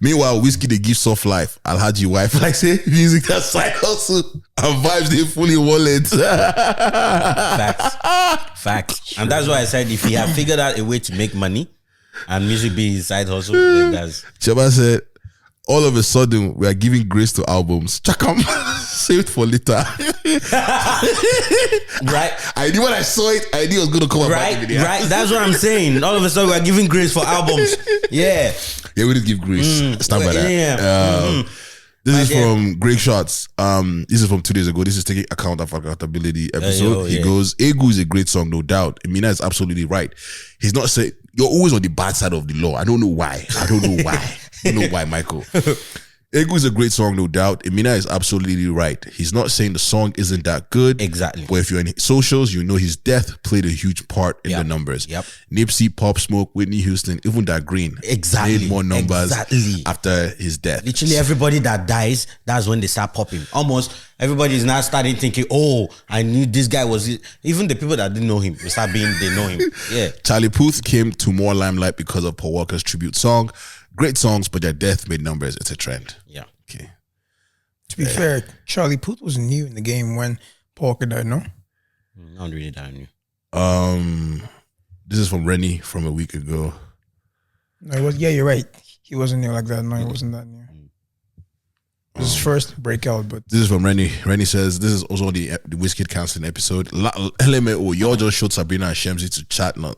Meanwhile, whiskey they give soft life. Alhaji wife like say music that side hustle and vibes they fully wallet. Facts. And that's why I said if he had figured out a way to make money and music be his side hustle, then that's. Chaba said, all of a sudden we are giving grace to albums. Chakam, saved for later. Right. I knew when I saw it, I knew it was going to come up. Right. That's what I'm saying. All of a sudden we are giving grace for albums. Yeah. Yeah, we did give grace. Stand by that. Yeah. This is from Greg Shots. This is from 2 days ago. This is taking account of accountability episode. He goes, Egu is a great song, no doubt. Mina is absolutely right. He's not saying you're always on the bad side of the law. I don't know why. I don't know why, Michael. Egu is a great song, no doubt. Emina is absolutely right. He's not saying the song isn't that good. Exactly. But if you're in socials, you know his death played a huge part in the numbers. Yep. Nipsey, Pop Smoke, Whitney Houston, even that Green. Exactly. Made more numbers after his death. Literally everybody that dies, that's when they start popping. Almost everybody is now starting thinking, oh, I knew this guy was it. Even the people that didn't know him, they know him. Yeah. Charlie Puth came to more limelight because of Paul Walker's tribute song. Great songs, but their death made numbers. It's a trend. Yeah. Okay. To be fair, Charlie Puth was new in the game when Paul Walker died, no? Not really that new. This is from Rennie from a week ago. No, it was. Yeah, you're right. He wasn't new like that. No, he wasn't that new. It was his first breakout, but this is from Rennie. Rennie says this is also the Wizkid counseling episode. LMAO, y'all just showed Sabrina and Shemzy to chat now.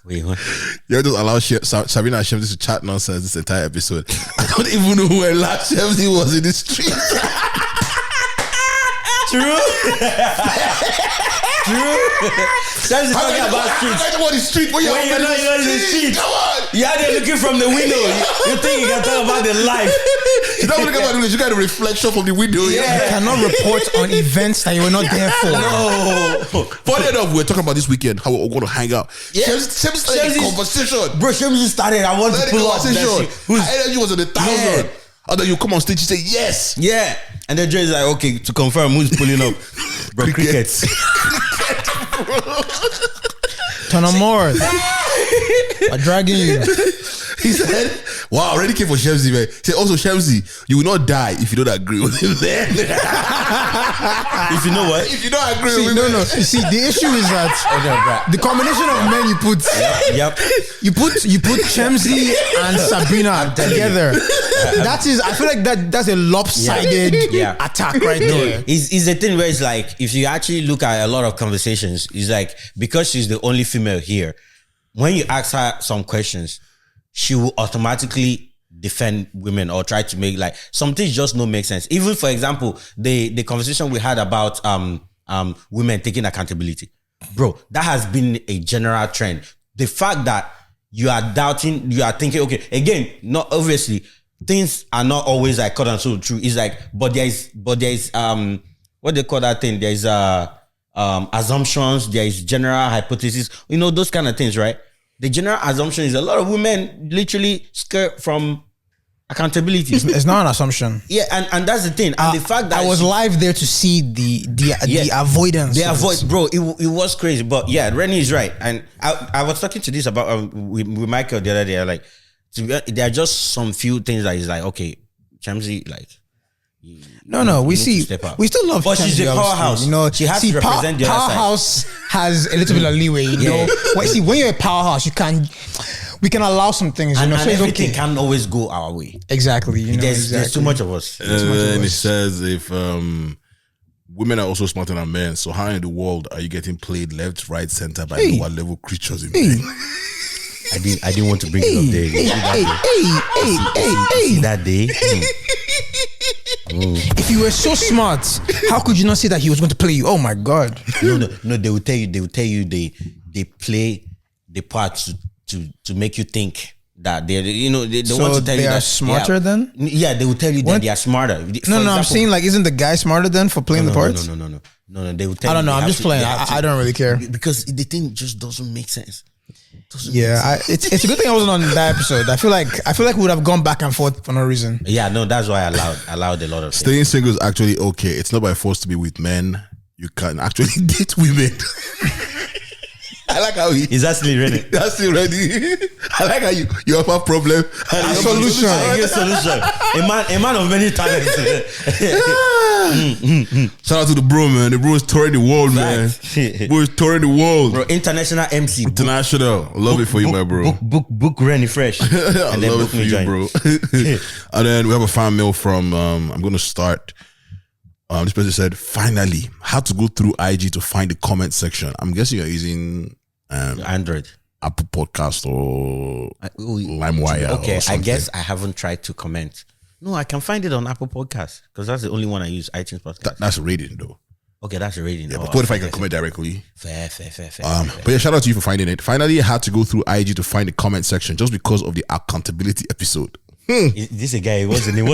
Wait, what? You just allow Sabrina and Shemzy to chat nonsense this entire episode. I don't even know where last Shemzy was in the street. True. Shemzy talking about streets. I don't want the street. When you're not in the street. Come on. You're out there looking from the window. You think you can talk about the life. You don't look about it. You got a reflection from the window. Yeah. You cannot report on events that you were not there for. No. Funny enough, we're talking about this weekend how we're going to hang out. Yeah. Shemzy started a conversation. Bro, Shemzy started. I want to pull up. Her energy was on 1,000. Yeah. And then you come on stage, you say yes. Yeah. And then Dre is like, okay, to confirm who's pulling up. Bro, crickets. Ton of more. I'm dragging you. He said, wow, I already came for Shemzy, man. He said, also, Shemzy, you will not die if you don't agree with him then. If you know what? If you don't agree with him. No. You see, the issue is that the combination of men you put, you put Chemsy and Sabrina together. That is, I feel like that's a lopsided attack right there. It's a thing where it's like, if you actually look at a lot of conversations, it's like, because she's the only female here, when you ask her some questions, she will automatically defend women or try to make like some things just don't make sense. Even for example, the conversation we had about women taking accountability, bro, that has been a general trend. The fact that you are doubting, you are thinking, okay, again, not obviously things are not always like cut and so true. It's like, but there is what they call that thing. There is assumptions. There is general hypothesis. You know those kind of things, right? The general assumption is a lot of women literally scared from accountability. It's not an assumption. Yeah, and that's the thing. And the fact that I was live there to see the avoidance. The avoid, bro. It was crazy. But yeah, Rennie is right. And I was talking to this about with Michael the other day. Like, there are just some few things that is like, okay, Chemsy, like. No, we see, we still love, but she's a powerhouse. You know, she has to represent the other side. Powerhouse has a little bit of leeway. You know, see, when you're a powerhouse, we can allow some things. And, you know, so everything can't always go our way. Exactly. You know, there's too much of us. And it says if women are also smarter than men, so how in the world are you getting played left, right, center by lower level creatures in men? I didn't want to bring it up there. That day. If you were so smart, how could you not say that he was going to play you? Oh my God! No. They will tell you they play the part to make you think that they want to tell you that they are smarter then. Yeah, they will tell you that they are smarter. No, I'm saying like, isn't the guy smarter then for playing the parts? No. They will tell you. I don't know. I'm just playing. I don't really care because the thing just doesn't make sense. It's a good thing I wasn't on that episode. I feel like we would have gone back and forth for no reason. Yeah, no, that's why I allowed a lot of staying single is actually okay. It's not by force to be with men. You can actually date women. I like how he's actually ready. That's still ready. I like how you have a problem and a solution. A man of many talents. Shout out to the bro, man. The bro is touring the world, man. Bro is touring the world. Bro, international MC. International. Love it for you, my bro. Book Rennie Fresh. And then love it for you, bro. And then we have a fan mail from I'm gonna start. This person said, finally, had to go through IG to find the comment section. I'm guessing you're using Android, Apple Podcast or LimeWire. Okay, I guess I haven't tried to comment. No, I can find it on Apple Podcast because that's the only one I use. iTunes Podcast. That's a rating though. Okay, that's a rating. Yeah, but what if I can comment directly? Fair. But yeah, shout out to you for finding it. Finally, I had to go through IG to find the comment section just because of the accountability episode. Is this a guy? It wasn't him.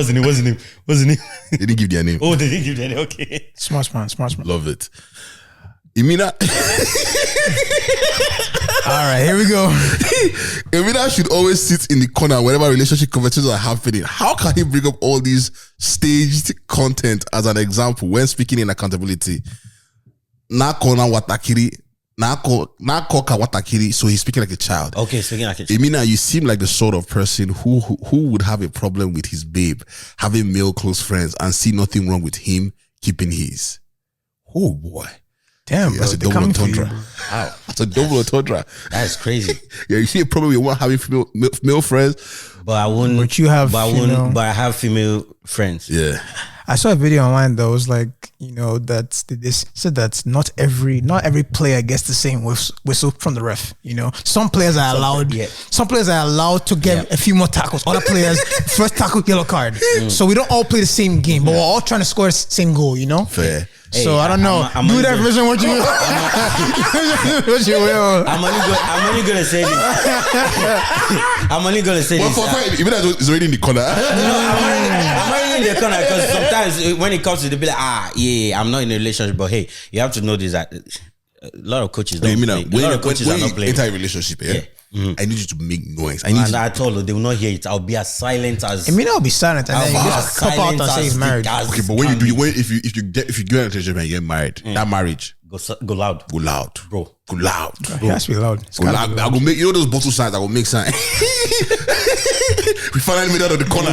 They didn't give their name. Oh, they didn't give their name. Okay. Smart. Love it. Imina. All right, here we go. Imina should always sit in the corner whenever relationship conversations are happening. How can he bring up all these staged content as an example when speaking in accountability? Na kona watakiri. Na koka watakiri. So he's speaking like a child. Okay, speaking like a child. Imina, you seem like the sort of person who would have a problem with his babe having male close friends and see nothing wrong with him keeping his. Oh boy. Damn, yeah, that's a double entendre. Wow. That's a double entendre. That is crazy. Yeah, you see a problem with one having male friends. But I wouldn't. But you have but I have female friends. Yeah. I saw a video online that was like, that they said that not every player gets the same whistle from the ref. Some players are allowed. Some players are allowed to get a few more tackles. Other players, first tackle, yellow card. So we don't all play the same game, but we're all trying to score the same goal. Fair. So I don't know. Do that version what you will. I'm only gonna say this. I'm only gonna say this. Even though it's already in the corner. I'm already in the corner because sometimes when it comes to the be like, I'm not in a relationship, but hey, you have to know this that a lot of coaches don't play. A lot of coaches are not playing. Enter a relationship, I need you to make noise. I told her they will not hear it. I'll be as silent as. I mean, I'll be silent and then you just pop out and say he's married. Okay, but when if you get into a relationship and you get married, that marriage go loud, bro. Go loud. It has to be loud. Go loud. I go make those bottle signs. I go make signs. We finally made out of the corner.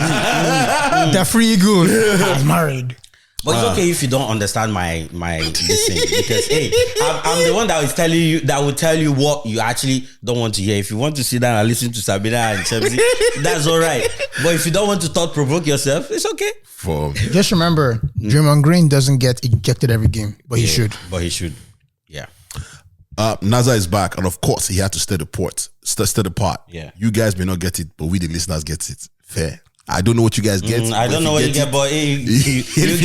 The free good. I was married. But it's okay if you don't understand my this thing, because I'm the one that will tell you what you actually don't want to hear. If you want to sit down and listen to Sabina and Chemsy, that's all right. But if you don't want to thought provoke yourself, it's okay. Just remember, Draymond Green doesn't get ejected every game, but he should. But he should. Yeah. Naza is back, and of course he had to stir the pot. Yeah. You guys may not get it, but we the listeners get it. Fair. I don't know what you guys get. I don't know what you get, but if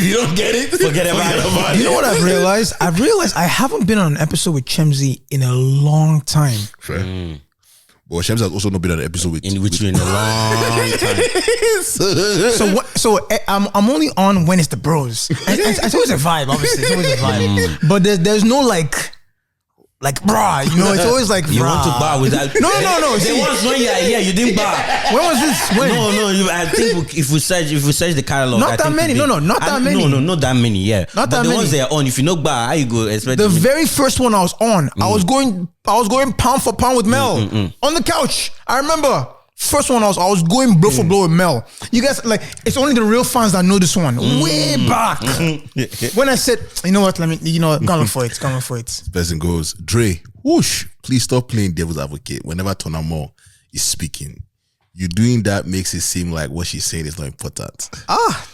you don't get it, forget about it. You know what I've realized? I haven't been on an episode with Chemsy in a long time. Fair. Well, Shems has also not been on an episode with you in a long time. So I'm only on when it's the bros. And it's always a vibe, obviously. It's always a vibe. But there's no like brah, it's always like you want to bar with that. No. There was when you are here, you didn't bar. When was this? When? No. I think if we search the catalog, not that many. Not that many. No, not that many. Yeah, not that many. The ones they are on. If you know bar, how you go? The very first one I was on, I was going pound for pound with Mel on the couch. I remember. First one I was going blow for blow with Mel. You guys it's only the real fans that know this one. Way back. When I said, you know what, come look for it. This person goes, Dre, whoosh, please stop playing devil's advocate whenever Tonamo is speaking. You doing that makes it seem like what she's saying is not important.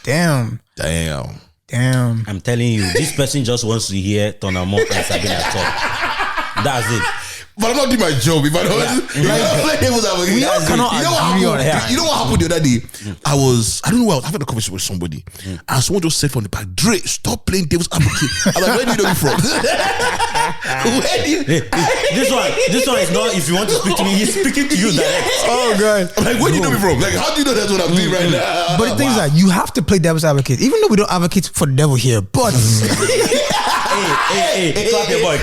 Damn. I'm telling you, this person just wants to hear Tonamo and Sabina talk. That's it. But I'm not doing my job. If I don't play devil's advocate. You know what happened the other day? I don't know why I was having a conversation with somebody, and someone just said from the back, Dre, stop playing devil's advocate. I'm like, where do you know me from? This one is not. If you want to speak to me, he's speaking to you direct. Oh god! I'm like, where do you know me from? Like, how do you know that's what I'm doing right now? But the thing is that you have to play devil's advocate, even though we don't advocate for the devil here. But hey, clap your boy.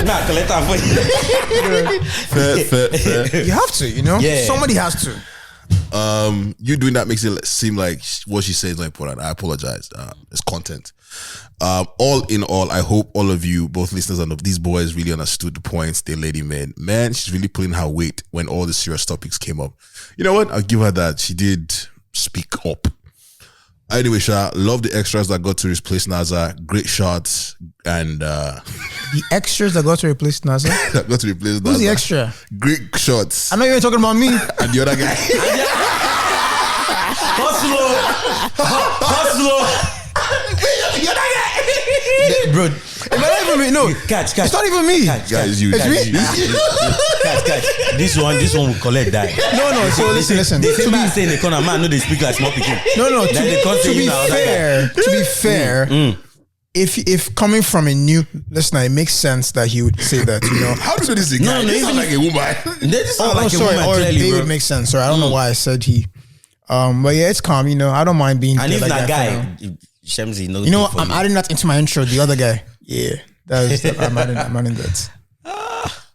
Nah, collect that for you. Fair. You have to, Yeah. Somebody has to. You doing that makes it seem like what she says is not important. I apologize. It's content. All in all, I hope all of you, both listeners and these boys, really understood the points the lady made. Man, she's really pulling her weight when all the serious topics came up. You know what? I'll give her that. She did speak up. Anyway, Sha, love the extras that got to replace Naza. Great shots and the extras that got to replace Naza. Who's the extra? Great shots. I know you ain't talking about me. And the other guy. Hustler. Bro, It's not even me. No, catch. It's not even me. Guys, you. It's me. Catch. This one will collect that. No. So listen. They say man say in the corner, man, no, they speak like small people. No. To be fair. If coming from a new listener, it makes sense that he would say that. How do you know this guy? No, This sound like a woman. This sound like a sorry. woman, Or clearly, they bro. would make sense. Sorry, I don't know why I said he. But yeah, it's calm. I don't mind being. And if like that for guy, now. Shemzy, no. I'm adding that into my intro. The other guy, yeah, I'm adding that.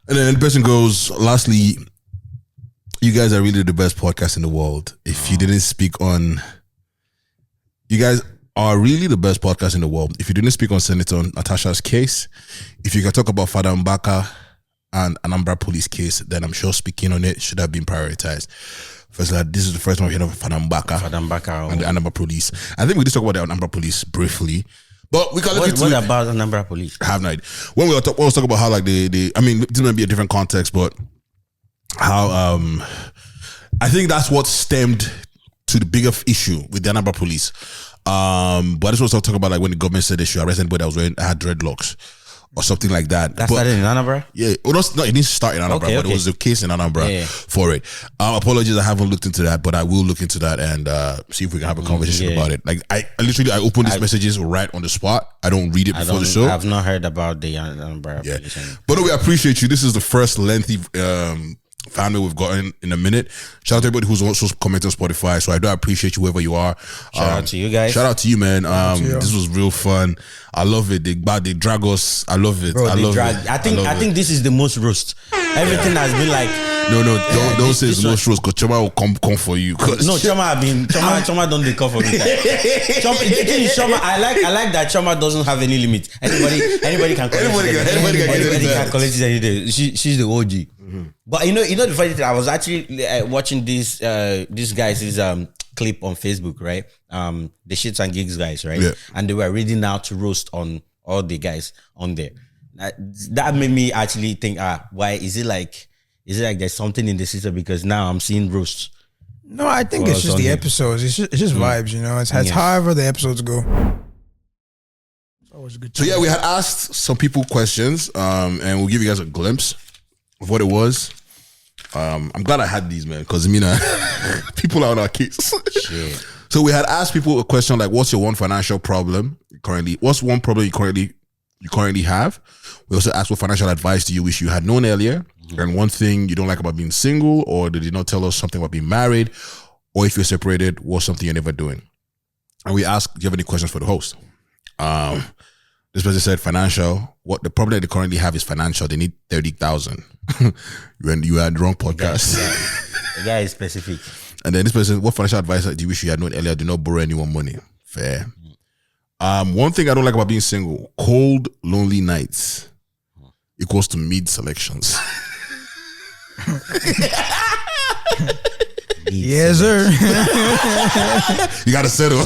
And then the person goes, lastly, you guys are really the best podcast in the world. If you didn't speak on, you guys are really the best podcast in the world. If you didn't speak on Senator Natasha's case, if you can talk about Father Mbaka and Anambra police case, then I'm sure speaking on it should have been prioritized. First, this is the first time we heard of Father Mbaka and the Anambra police. I think we did talk about the Anambra police briefly. But we can look into what about Anambra police? I have no idea. When we were talking about how this might be a different context, but how I think that's what stemmed to the bigger issue with the Anambra police. But I just want to talk about when the government said they should arrest anybody that had dreadlocks or something like that. That started in Anambra? Yeah. Well, it didn't start in Anambra, but it was a case in Anambra for it. Apologies, I haven't looked into that, but I will look into that and see if we can have a conversation about it. I open these messages right on the spot. I don't read it before the show. I've not heard about the Anambra police. But no, we appreciate you. This is the first lengthy family we've gotten in a minute. Shout out to everybody who's also commented on Spotify. So I do appreciate you wherever you are. Shout out to you guys. Shout out to you, man. This was real fun. I love it. They drag us. I love it. Bro, I love it. I think this is the most roast. Everything has been like. No, don't say it's most roast because Choma will come for you. No, Choma don't they come for me. Choma, I like that Choma doesn't have any limit. Anybody can collect it. Anybody can collect it any day. She's the OG. Mm-hmm. But you know the funny thing, I was actually watching this guys' clip on Facebook, right? The Shits and Gigs guys, right? Yeah. And they were reading out to roast on all the guys on there. That made me actually think, why is it like there's something in the system? Because now I'm seeing roasts. No, I think it's just the episodes. It's just vibes, you know. It's however the episodes go. It's always a good time. So yeah, we had asked some people questions, and we'll give you guys a glimpse of what it was. I'm glad I had these, man, because people are on our case. Shit. So we had asked people a question like, "What's your one financial problem currently? What's one problem you currently have?" We also asked, "What financial advice do you wish you had known earlier?" Mm-hmm. And one thing you don't like about being single, or they did not tell us something about being married, or if you're separated, what's something you're never doing? And we asked, "Do you have any questions for the host?" This person said, "Financial. What the problem that they currently have is financial. They need 30,000." You had the wrong podcast. The guy is specific. And then this person, "What financial advice do you wish you had known earlier? Do not borrow anyone money." Fair. One thing I don't like about being single: cold, lonely nights equals to mid selections. Yes, sir. You gotta settle.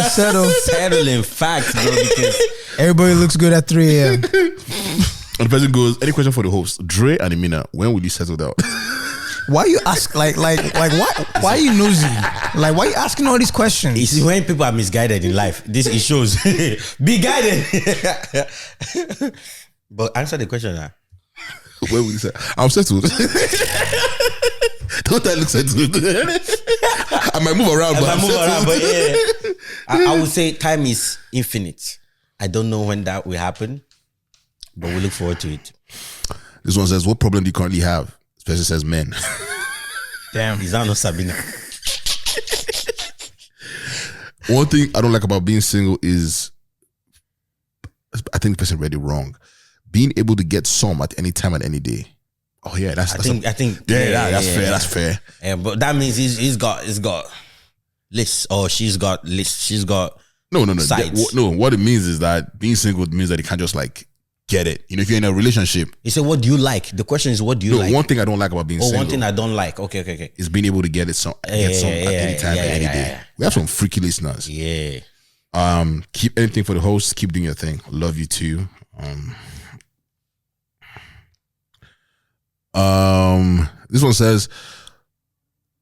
Settle, in fact, bro, because everybody looks good at 3 a.m. And the person goes, "Any question for the host? Dre and Amina, when will you settle down?" Why you ask why are you nosy? Like, why are you asking all these questions? You see, when people are misguided in life, it shows. Be guided. But answer the question now. When will you say, "I'm settled"? Don't I look settled? I might move around, but yeah. I would say time is infinite. I don't know when that will happen, but we look forward to it. This one says, "What problem do you currently have?" This person says, "Men." Damn. Is that not Sabina? One thing I don't like about being single is, I think the person read it wrong, being able to get some at any time and any day. Oh yeah, that's fair. That's fair. Yeah, but that means he's got lists, or she's got lists. She's got sites. What it means is that being single means that you can't just like get it. You know, if you're in a relationship. He said, "What do you like?" The question is, "What do you like?" One thing I don't like about being single. One thing I don't like. Okay. Is being able to get some at any time and any day. We have some freaky listeners. Yeah. Keep anything for the host. Keep doing your thing. Love you too. This one says,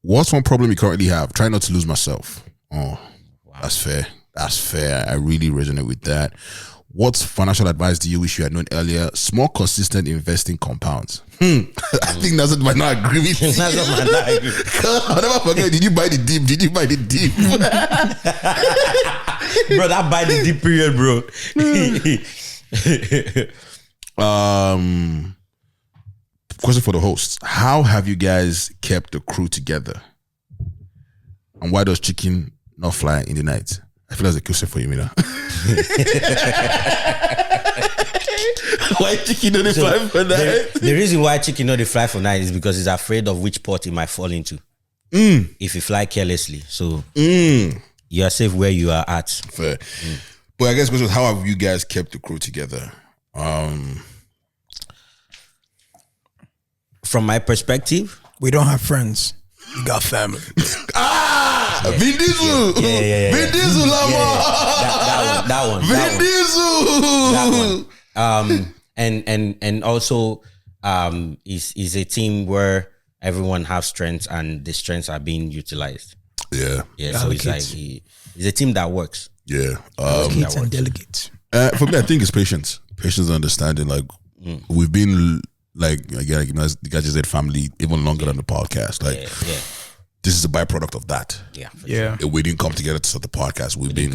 "What's one problem you currently have? Try not to lose myself." Oh, wow. That's fair. I really resonate with that. What financial advice do you wish you had known earlier? Small, consistent investing compounds. I think that's what might not agree with you. That's what might not agree. I'll never forget. Did you buy the dip? Bro, that buy the dip period, bro. Question for the hosts: how have you guys kept the crew together? And why does chicken not fly in the night? I feel that's a question for you, Mina. Why chicken don't fly for night? The reason why chicken don't fly for night is because it's afraid of which pot it might fall into. If you fly carelessly. So you are safe where you are at. Fair. But I guess question is, how have you guys kept the crew together? From my perspective, we don't have friends. We got family. Vin Diesel. Yeah. Vin Diesel, that one. Vin Diesel. That one. And also, is a team where everyone has strengths and the strengths are being utilized. Yeah. So it's like it's a team that works. Yeah. Delegates and delegates. For me, I think it's patience and understanding. Like we've been like, again, the guys just said family even longer than the podcast. Like this is a byproduct of that. Yeah. We didn't come together to start the podcast. We've been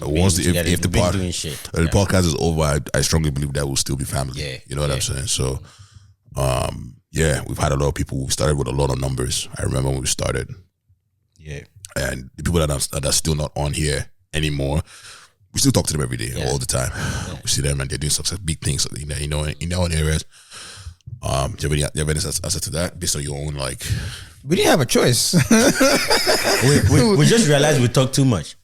once if the podcast is over, I strongly believe that we'll still be family. You know what I'm saying? So Yeah, we've had a lot of people. We started with a lot of numbers. I remember when we started. Yeah. And the people that are still not on here anymore, we still talk to them every day, all the time. Yeah. We see them and they're doing success, big things in their own areas. Do you have any answer to that based on your own like? We didn't have a choice. we just realized we talk too much,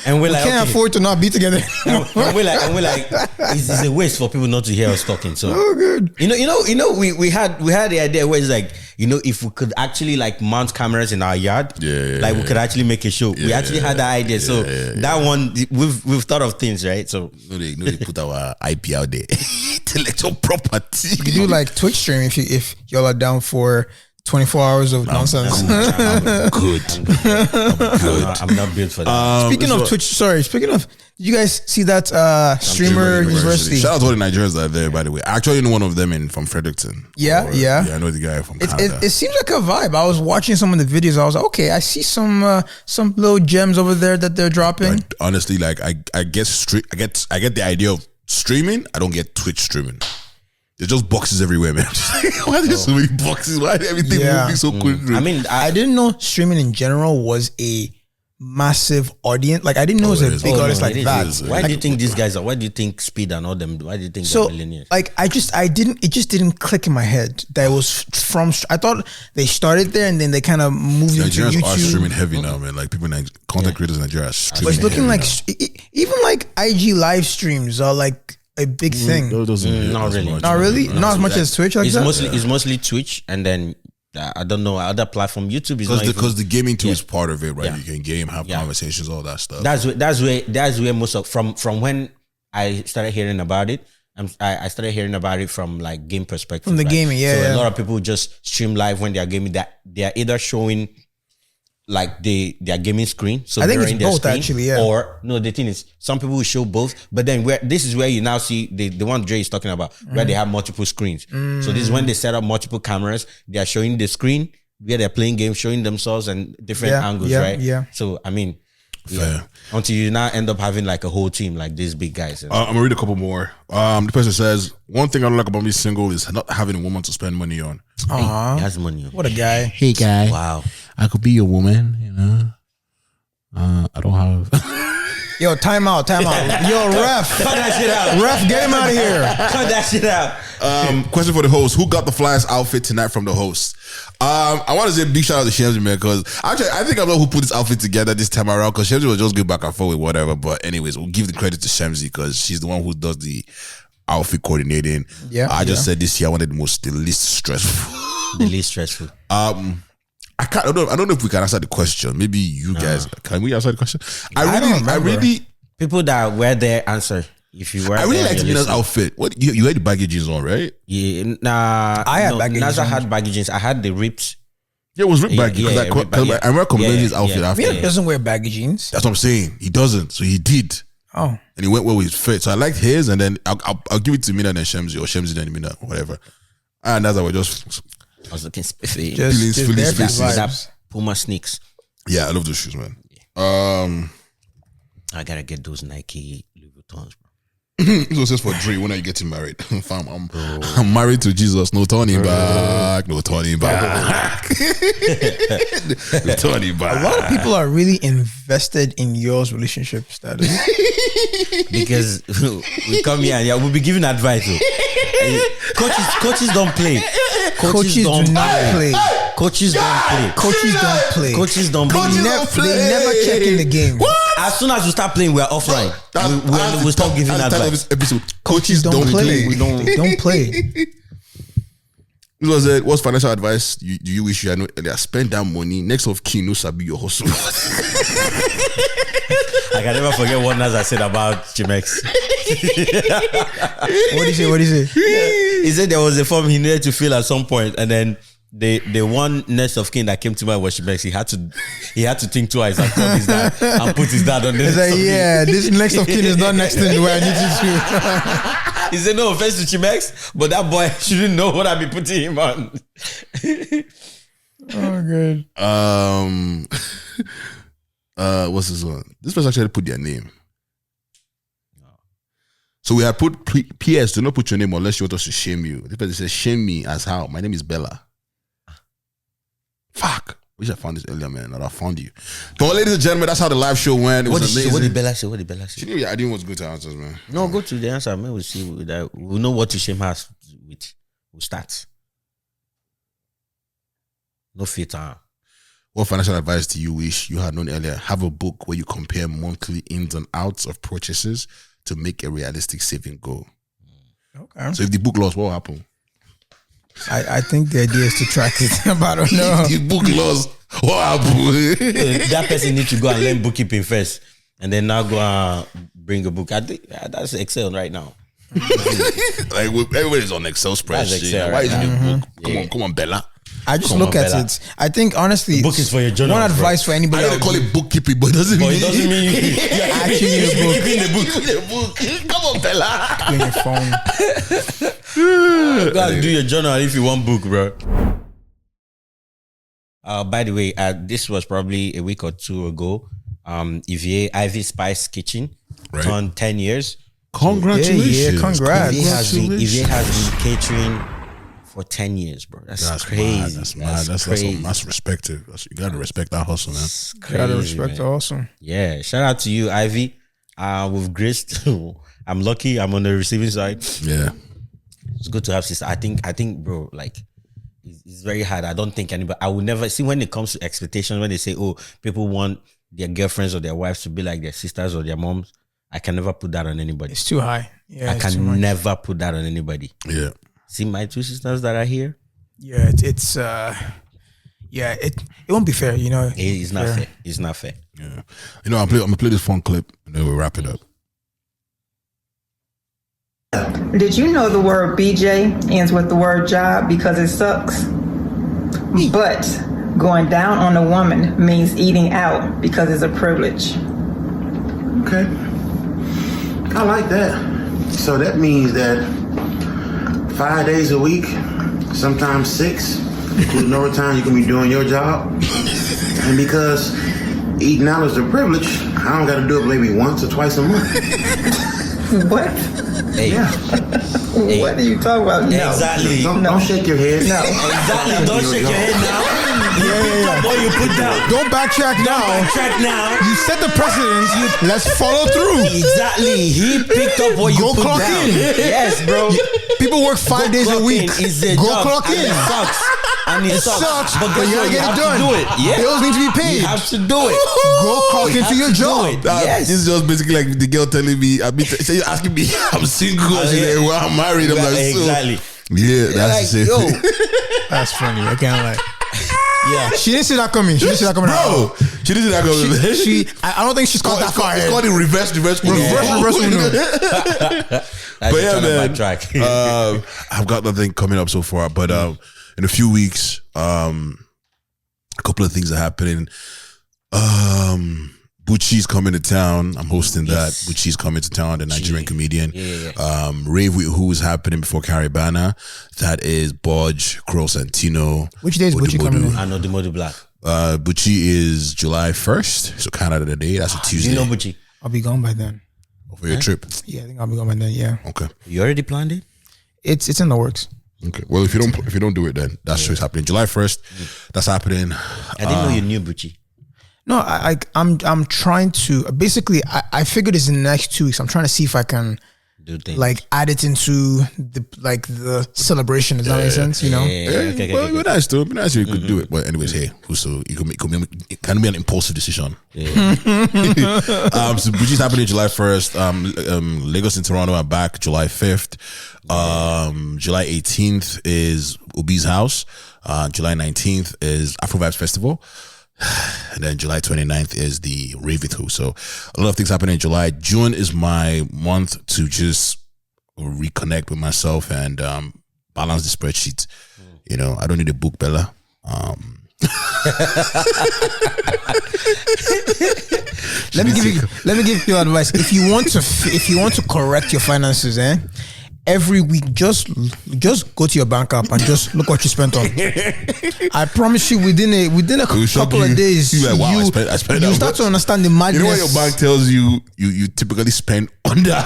and we can't afford to not be together. and we're like, it's a waste for people not to hear us talking. So, good. We had the idea where it's like, if we could actually like mount cameras in our yard, we could actually make a show. We actually had that idea. So that one, we've thought of things, right? So they put our IP out there, intellectual property. You do like Twitch stream if y'all are down for 24 hours of nonsense. I'm good. I'm not built for that. Speaking of, did you guys see that streamer university? Shout out to all the Nigerians that are there, by the way. I actually know one of them from Fredericton. Yeah. I know the guy from Canada. It seems like a vibe. I was watching some of the videos. I was like, okay, I see some little gems over there that they're dropping. But honestly, like I get the idea of streaming. I don't get Twitch streaming. There's just boxes everywhere, man. Why are there so many boxes? Why is everything moving so quickly? I mean, I didn't know streaming in general was a massive audience. Like I didn't know it was a big audience like that. Why do you think these guys are? Why do you think Speed and all them? Why do you think they're millionaires? Like it just didn't click in my head that it was from. I thought they started there and then they kind of moved into YouTube. Nigerians are streaming heavy now, man. Like people, content creators in Nigeria are streaming. But it's looking like now. Even like IG live streams are like a big thing. Not really. Not really. Not as much as Twitch. Like it's mostly Twitch, and then I don't know other platform. YouTube is because the gaming too is part of it, right? Yeah. You can game, have conversations, all that stuff. That's where most of from when I started hearing about it. I started hearing about it from like game perspective. From the gaming, So a lot of people just stream live when they are gaming. That they are either showing like their gaming screen, so I think they're it's in their both screen, actually, yeah. Or no, the thing is, some people will show both, but then this is where you now see the one Dre is talking about, where they have multiple screens. So this is when they set up multiple cameras. They are showing the screen where they're playing games, showing themselves and different angles, right? Yeah. So I mean, until you now end up having like a whole team like these big guys. I'm gonna read a couple more. The person says, one thing I don't like about me single is not having a woman to spend money on. He has money. What a guy. Hey guy. Wow. I could be your woman, you know. I don't have. Yo, time out. Yo, ref. Cut that shit out. Ref, get him out of here. Cut that shit out. Question for the host: who got the flyest outfit tonight from the host? I want to say a big shout out to Shemzy, man, because actually I think I know who put this outfit together this time around, because Shemzy was just going back and forth with whatever. But anyways, we'll give the credit to Shemzy because she's the one who does the outfit coordinating. Yeah. I just said this year I wanted the least stressful. The least stressful. I don't know if we can answer the question. Maybe you guys can we answer the question? I really people that wear their answer. If you wear, I really like Mina's outfit. What you had the baggy jeans on, right? Yeah, nah. I had baggy jeans. Naza had baggy jeans. I had the rips. Yeah, it was ripped baggy. I remember commenting his outfit after. Mina doesn't wear baggy jeans. That's what I'm saying. He doesn't, so he did. Oh, and he went well with his fit. So I liked his, and then I'll give it to Mina then Shemzy, or Shemzy then Mina, whatever. And that's how we just. I was looking spiffy. Just feeling spaces. That Puma sneaks. Yeah, I love those shoes, man. I gotta get those Nike Louis Vuittons, bro. This was just for Dre. When are you getting married? Fam, I'm married to Jesus. No turning back. No turning back. No turning back. A lot of people are really invested in your relationship status. Because we come here and we'll be giving advice. Coaches don't play. Coaches do not play. Coaches don't play. Coaches don't play. Coaches don't play. They never check in the game. What? As soon as we start playing, we're offline. We'll stop giving advice. Coaches don't play. They don't play. This was it. What's financial advice do you wish you had? Spend that money. Next of kin, no sabi your hustle. I can never forget what Naza said about Chimex. What did he say? He said there was a form he needed to fill at some point, and then the one next of kin that came to mind was Chimex. He had to think twice and put his dad on this. He's like, this next of kin is not next to where I need you to. He said, no offense to Chimex, but that boy shouldn't know what I be putting him on. Oh, good. What's this one? This person actually put their name. So we had put PS, do not put your name unless you want us to shame you. This person says, shame me as how? My name is Bella. Fuck. Wish I found this earlier, man. Not I found you. But ladies and gentlemen, that's how the live show went. It was amazing. What did Bella say? What did Bella say? She knew I didn't want to go to answers, man. No, go to the answer, man. We'll see. We'll know what to shame us with. We'll start. No filter. What financial advice do you wish you had known earlier? Have a book where you compare monthly ins and outs of purchases to make a realistic saving goal. Okay. So if the book lost, what will happen? I think the idea is to track it, but I don't know. The book lost, what happened? That person needs to go and learn bookkeeping first, and then now go and bring a book. I think that's Excel right now. Like everybody's on Excel spreadsheet. Excel Why right is it a book? Yeah. Come on, Bella. I just look at it. I think honestly, The book is for your journal. one advice for anybody. I know they call it bookkeeping, but it doesn't But mean it doesn't mean you're actually in the book. keeping the book. Come on, Bella. On your phone. Go and do your journal if you want book, bro. By the way, this was probably a week or two ago. Ivy Spice Kitchen turned 10 years. Congratulations. Yeah, congrats. Ivy has been catering for 10 years, bro. That's crazy. Mad. That's mad. That's crazy. That's respective. You gotta respect that hustle, man. It's Gotta crazy, respect man. the awesome. Yeah, shout out to you, Ivy. With Grace, I'm lucky. I'm on the receiving side. Yeah. It's good to have sister. I think, bro, like it's very hard. I don't think anybody. I will never see when it comes to expectations. When they say, "Oh, people want their girlfriends or their wives to be like their sisters or their moms," I can never put that on anybody. It's too high. Yeah, I it's too can much. never put that on anybody. Yeah. See my two sisters that are here. Yeah, it won't be fair. You know, It's not fair. It's not fair. Yeah. You know, I'm gonna play this fun clip and then we'll wrap it up. Did you know the word BJ ends with the word job because it sucks? But going down on a woman means eating out because it's a privilege. Okay. I like that. So that means that 5 days a week, sometimes 6, including overtime, you can be doing your job. And because eating out is a privilege, I don't got to do it maybe once or twice a month. What? Hey, Yeah. What are you talking about? No. exactly. Don't shake your head. No. Exactly. Don't shake your head now. Yeah. Boy, you put down. Don't backtrack now. Track now. You set the precedence. Let's follow through. Exactly. He picked up what you Go put clock down. in. Yes, bro. People work 5 days a week. Go clock in. And it sucks. And it sucks. But you gotta get it done. to do it. Yeah. Bills need to be paid. You have to do it. Go clock You into have your to do job. it. This is just basically like the girl telling me, you're asking me, I'm single. She's yeah. like, well, I'm married. I'm like, Exactly. Yeah, that's the Like, same yo. thing. That's funny. I can't lie. Yeah. She didn't see that coming. She didn't see that coming. Bro, she didn't see that going. I don't think she's caught that far. It's called the reverse Reverse. Uno. But But yeah, man. Track. I've got nothing coming up so far, but in a few weeks, a couple of things are happening. Bucci's coming to town. I'm hosting that. Bucci's coming to town, the Nigerian comedian. Rave with Who is happening before Caribana. That is Bodge, Crow Santino. Which day is Bucci coming in? I know the Modu Black. Bucci is July 1st, so Canada the day. That's a Tuesday. You know Bucci? I'll be gone by then. For your trip. Yeah, I think I'll be gone by then. Yeah, Okay. You already planned it? it's in the works. Okay. Well, if you don't do it, then that show's happening. July 1st, that's happening. I didn't know you knew Bucci. No, I'm trying to basically. I figured this in the next 2 weeks. I'm trying to see if I can Do things. like add it into the celebration. Does that make sense? You know. Okay. Well, it'd be nice to. It'd be nice if you could do it. But anyways, hey, so it can be an impulsive decision. So Bucci's happening July 1st. Lagos and Toronto are back July 5th. July 18th is Obi's house. July 19th is Afro Vibes Festival. And then July 29th is the Rave With Who. So a lot of things happen in July. June is my month to just reconnect with myself and balance the spreadsheet. You know, I don't need a book, Bella. Let me give you advice. If you want to correct your finances, every week just go to your bank app and just look what you spent on. I promise you, within a couple of days, I spent you that start much. to understand the madness. You know what your bank tells you? You typically spend under,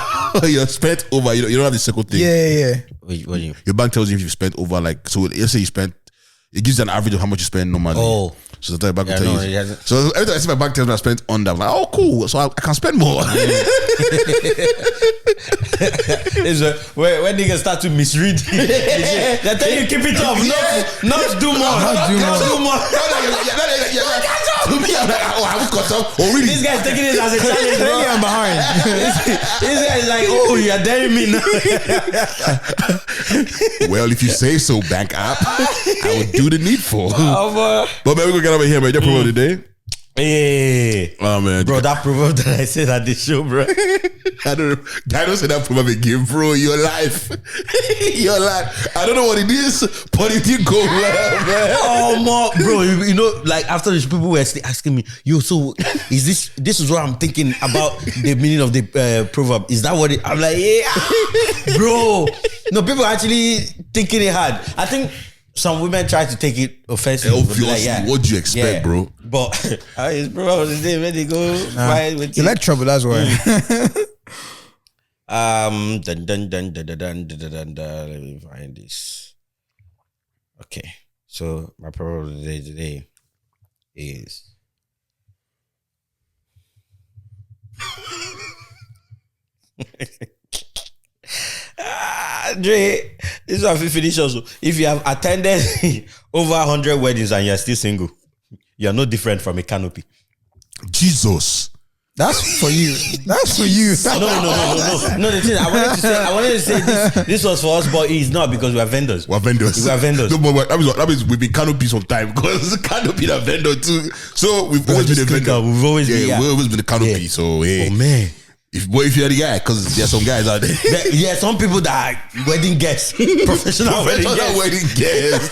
you're spent over. You don't have the circle thing. Yeah. What do you? Your bank tells you if you spent over like. So let's say you spent. It gives you an average of how much you spend normally. Oh. So the bank will tell no, you. it hasn't. So every time I see my bank tells me I spent under, I'm like, oh cool. So I can spend more. When niggas start to misread, they tell you keep it up, not do more. To me, I'm like, oh, I was caught up. Oh, really? This guy's taking it as a challenge, bro. I'm behind. This guy is like, oh, you're daring me now. Well, if you say so, bank app, I would do the needful. Oh, But man, we're gonna get over here, man. Your promo today. Hey, Oh man, bro, that proverb that I said at the show, bro. I don't know. I don't say that proverb again, bro. Your life. Your life. I don't know what it is, but it did go well, man. Oh, my, bro, you know, like after this, people were still asking me, yo, so is this is what I'm thinking about the meaning of the proverb. Is that what it? I'm like, yeah, bro. No, people are actually thinking it hard. I think some women try to take it offensive. Obviously, like, yeah. what do you expect, bro? But his brother was there when they go fight with You like trouble, that's why. Let me find this. Okay, so my problem today is Dre, this is how we finish also. If you have attended over 100 weddings and you're still single, you're no different from a canopy. Jesus. That's for you. That's for you. No, the thing I wanted to say this was for us, but it's not because we are vendors. We're vendors. We are vendors. No, but that means we've been canopies of time because canopy a vendor too. So we've always been a vendor. We've always been a canopy. Yeah. So hey. Oh man. If you're the guy, because there's some guys out there. Yeah, some people that are wedding guests, professional wedding guests.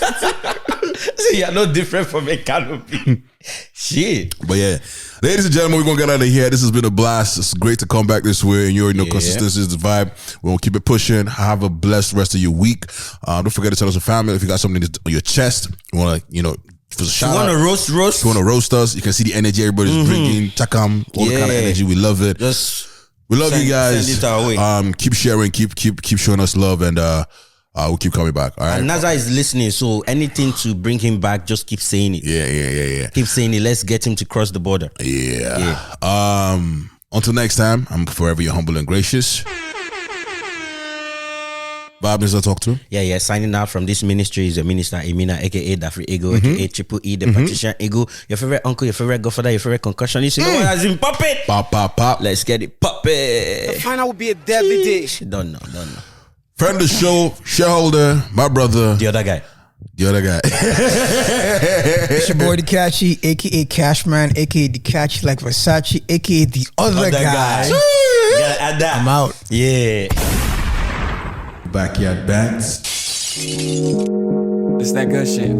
So you're no different from a canopy. Shit. But yeah, ladies and gentlemen, we're gonna get out of here. This has been a blast. It's great to come back this way, and you already know consistency is the vibe. We're gonna keep it pushing. Have a blessed rest of your week. Don't forget to tell us your family if you got something on your chest. You wanna, for a shout out. You wanna roast? If you wanna roast us, you can see the energy everybody's bringing. Chakam, all the kind of energy. We love it. We love you guys. Send it our way. Keep sharing, keep showing us love, and we'll keep coming back. All right. And Naza is listening, so anything to bring him back, just keep saying it. Yeah. Keep saying it. Let's get him to cross the border. Yeah. Until next time, I'm forever your humble and gracious. Bob, is that talk to? Yeah. Signing out from this ministry is your minister, Emina, aka Dafri Ego, aka Triple E, the Patrician Ego, your favorite uncle, your favorite godfather, your favorite concussionist. You know what has been pop it? Pop. Let's get it poppin'. The final will be a deadly day. Don't know. Friend of the show, shareholder, my brother. The other guy. It's your boy Dikachi, aka Cashman, aka Dikachi like Versace, aka the other guy. Yeah, add that. I'm out. Yeah. Backyard Bats. It's that good shit.